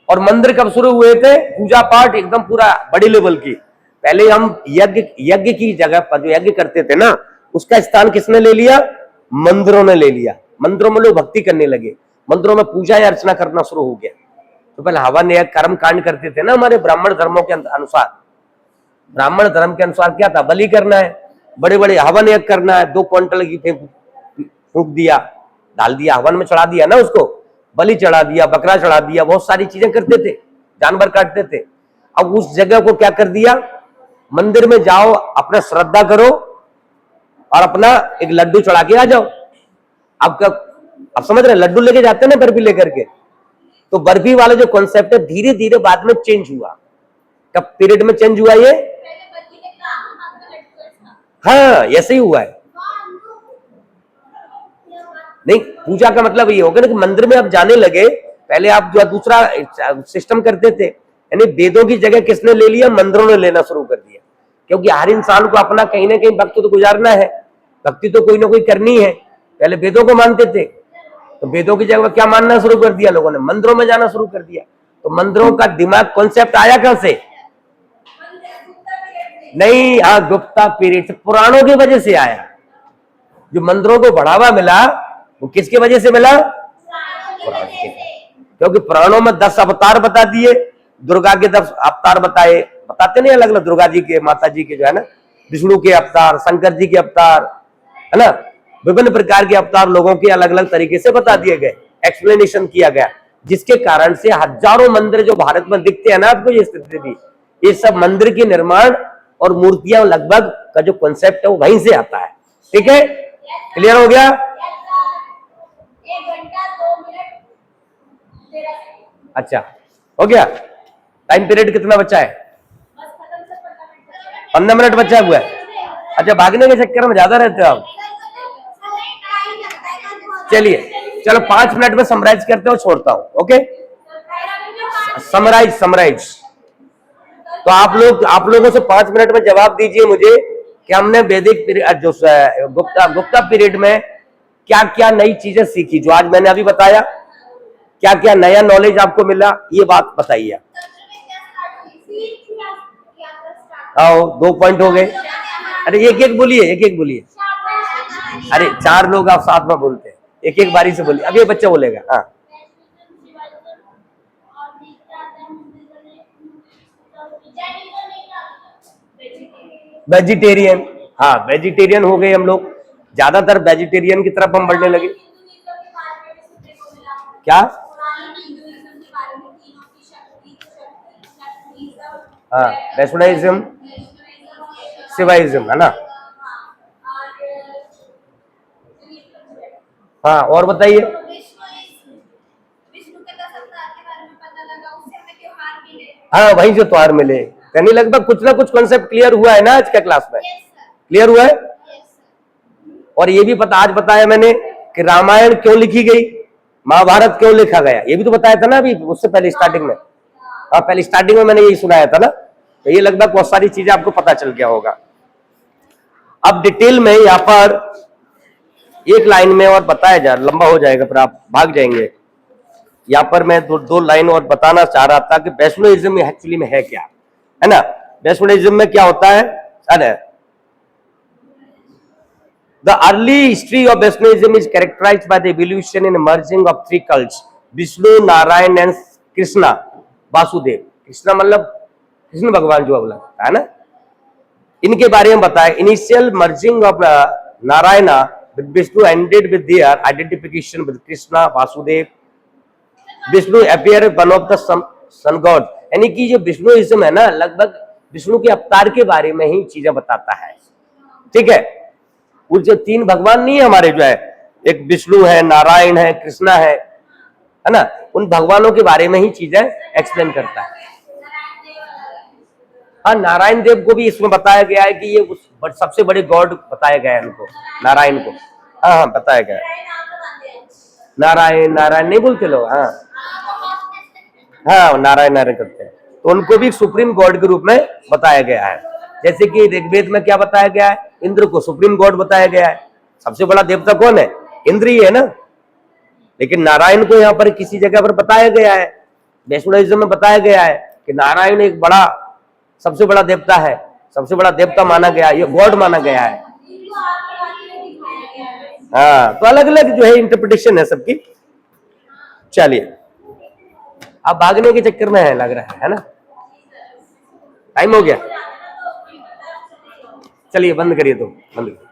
और मंदिर कब शुरू हुए थे? पूजा पाठ एकदम पूरा बड़ी लेवल की पहले हम यज्ञ यज्ञ की जगह पर जो यज्ञ करते थे ना, उसका स्थान किसने ले लिया? मंदिरों ने ले लिया। मंदिरों में लोग भक्ति करने लगे, मंदिरों में पूजा या अर्चना करना शुरू हो गया। तो पहले हवन यज्ञ कर्म कांड करते थे ना हमारे ब्राह्मण धर्मों के अनुसार। ब्राह्मण धर्म के अनुसार क्या था? बलि करना है, बड़े बड़े हवन यज्ञ करना है, 2 क्विंटल की फूंक दिया, डाल दिया, हवन में चढ़ा दिया ना, उसको बलि चढ़ा दिया, बकरा चढ़ा दिया, बहुत सारी चीजें करते थे, जानवर काटते थे। अब उस जगह को क्या कर दिया? मंदिर में जाओ, अपना श्रद्धा करो और अपना एक लड्डू चढ़ा के आ जाओ। अब समझ रहे, लड्डू लेके जाते हैं ना बर्फी लेकर के, तो बर्फी वाला जो कॉन्सेप्ट है धीरे धीरे बाद में चेंज हुआ। कब पीरियड में चेंज हुआ ये? हाँ, ऐसे ही हुआ है। नहीं, पूजा का मतलब ये होगा ना कि मंदिर में आप जाने लगे, पहले आप जो दूसरा सिस्टम करते थे, यानी वेदों की जगह किसने ले लिया? मंदिरों ने लेना शुरू कर दिया। क्योंकि हर इंसान को अपना कहीं ना कहीं वक्त तो गुजारना है, भक्ति तो कोई ना कोई करनी है। पहले वेदों को मानते थे, तो वेदों की जगह क्या मानना शुरू कर दिया लोगों ने? मंदिरों में जाना शुरू कर दिया। तो मंदिरों का दिमाग कॉन्सेप्ट आया कहां से? नहीं, हाँ, गुप्ता पीरियड से, पुराणों की वजह से आया। जो मंदिरों को बढ़ावा मिला वो किसकी वजह से मिला? पुराण के। क्योंकि पुराणों में 10 अवतार बता दिए, दुर्गा के 10 अवतार बताते नहीं, अलग अलग, दुर्गा जी के, माता जी के, जो है ना, विष्णु के अवतार, शंकर जी के अवतार, है ना, विभिन्न प्रकार के अवतार लोगों के अलग अलग तरीके से बता दिए गए, एक्सप्लेनेशन किया गया, जिसके कारण से हजारों मंदिर जो भारत में दिखते हैं ना आपको, ये स्थिति थी, ये सब मंदिर के निर्माण और मूर्तियां लगभग का जो कॉन्सेप्ट है वो वहीं से आता है। ठीक है, क्लियर हो गया? अच्छा, हो गया। टाइम पीरियड कितना बचा है? 15 मिनट बचा हुआ है। अच्छा, भागने के चक्कर में ज्यादा रहते हो आप। चलिए, चलो 5 मिनट में समराइज करते हो, छोड़ता हूं। Okay, summarize. तो आप लोगों से 5 मिनट में जवाब दीजिए मुझे कि हमने वैदिक पीरियड जो गुप्ता पीरियड में क्या क्या नई चीजें सीखी, जो आज मैंने अभी बताया, क्या क्या नया नॉलेज आपको मिला, ये बात बताइए। आओ, 2 पॉइंट हो गए। अरे एक एक बोलिए। अरे 4 लोग आप साथ में बोलते हैं, एक एक बारी से बोलिए। अब ये बच्चा बोलेगा। हाँ, वेजिटेरियन। हाँ, वेजिटेरियन हो गए हम लोग, ज्यादातर वेजिटेरियन की तरफ हम बढ़ने लगे। क्या? हाँ, वैष्णविज्म, शिवाइज्म, है ना। हाँ, और बताइए। हाँ, वही जो त्योहार मिले, यानी लगभग कुछ ना कुछ कॉन्सेप्ट क्लियर हुआ है ना आज के क्लास में? क्लियर हुआ है। और ये भी आज बताया मैंने कि रामायण क्यों लिखी गई, महाभारत क्यों लिखा गया, ये भी तो बताया था ना अभी उससे पहले स्टार्टिंग में। हाँ, पहले स्टार्टिंग में मैंने यही सुनाया था ना, तो ये लगभग बहुत सारी चीजें आपको पता चल गया होगा। अब डिटेल में यहाँ पर एक लाइन में और बताया जा, लंबा हो जाएगा फिर आप भाग जाएंगे। यहाँ पर मैं दो लाइन और बताना चाह रहा था कि वैष्णविज्म एक्चुअली में है क्या, है ना। वैष्णविज्म में क्या होता है? अरे, the early history of Vaishnavism is characterized by the evolution and merging of 3 cults, Vishnu, Narayan and Krishna, Vasudev. Krishna मतलब कृष्ण भगवान जो बोला है ना, इनके बारे में बताया। Initial merging of Narayan with Vishnu ended with their identification with Krishna, Vasudev. Vishnu appear one of the sun god, यानी कि जो विष्णुइज्म है ना, लगभग विष्णु के अवतार के बारे में ही चीजें बताता है। ठीक है, वो जो 3 भगवान नहीं है हमारे, जो है एक विष्णु है, नारायण है, कृष्णा है ना, उन भगवानों के बारे में ही चीजें एक्सप्लेन करता है। हाँ, नारायण देव को भी इसमें बताया गया है कि ये सबसे बड़े गॉड बताया गया है उनको, नारायण को। हाँ, बताया गया है। नारायण नहीं बोलते लोग। हाँ, नारायण करते हैं, तो उनको भी सुप्रीम गॉड के रूप में बताया गया है। जैसे कि ऋग्वेद में क्या बताया गया है? इंद्र को सुप्रीम गॉड बताया गया है। सबसे बड़ा देवता कौन है? इंद्र ही है ना। लेकिन नारायण को यहाँ पर किसी जगह पर बताया गया है, वैष्णविज्म में बताया गया है कि नारायण एक बड़ा सबसे बड़ा देवता है, सबसे बड़ा देवता माना गया, ये गॉड माना गया है। इनको आत्मवादी में दिखाया गया है। हाँ, तो अलग अलग जो है इंटरप्रिटेशन है सबकी। चलिए, अब भागने के चक्कर में है लग रहा है ना, टाइम हो गया। चलिए बंद करिए, तो बंद करिए।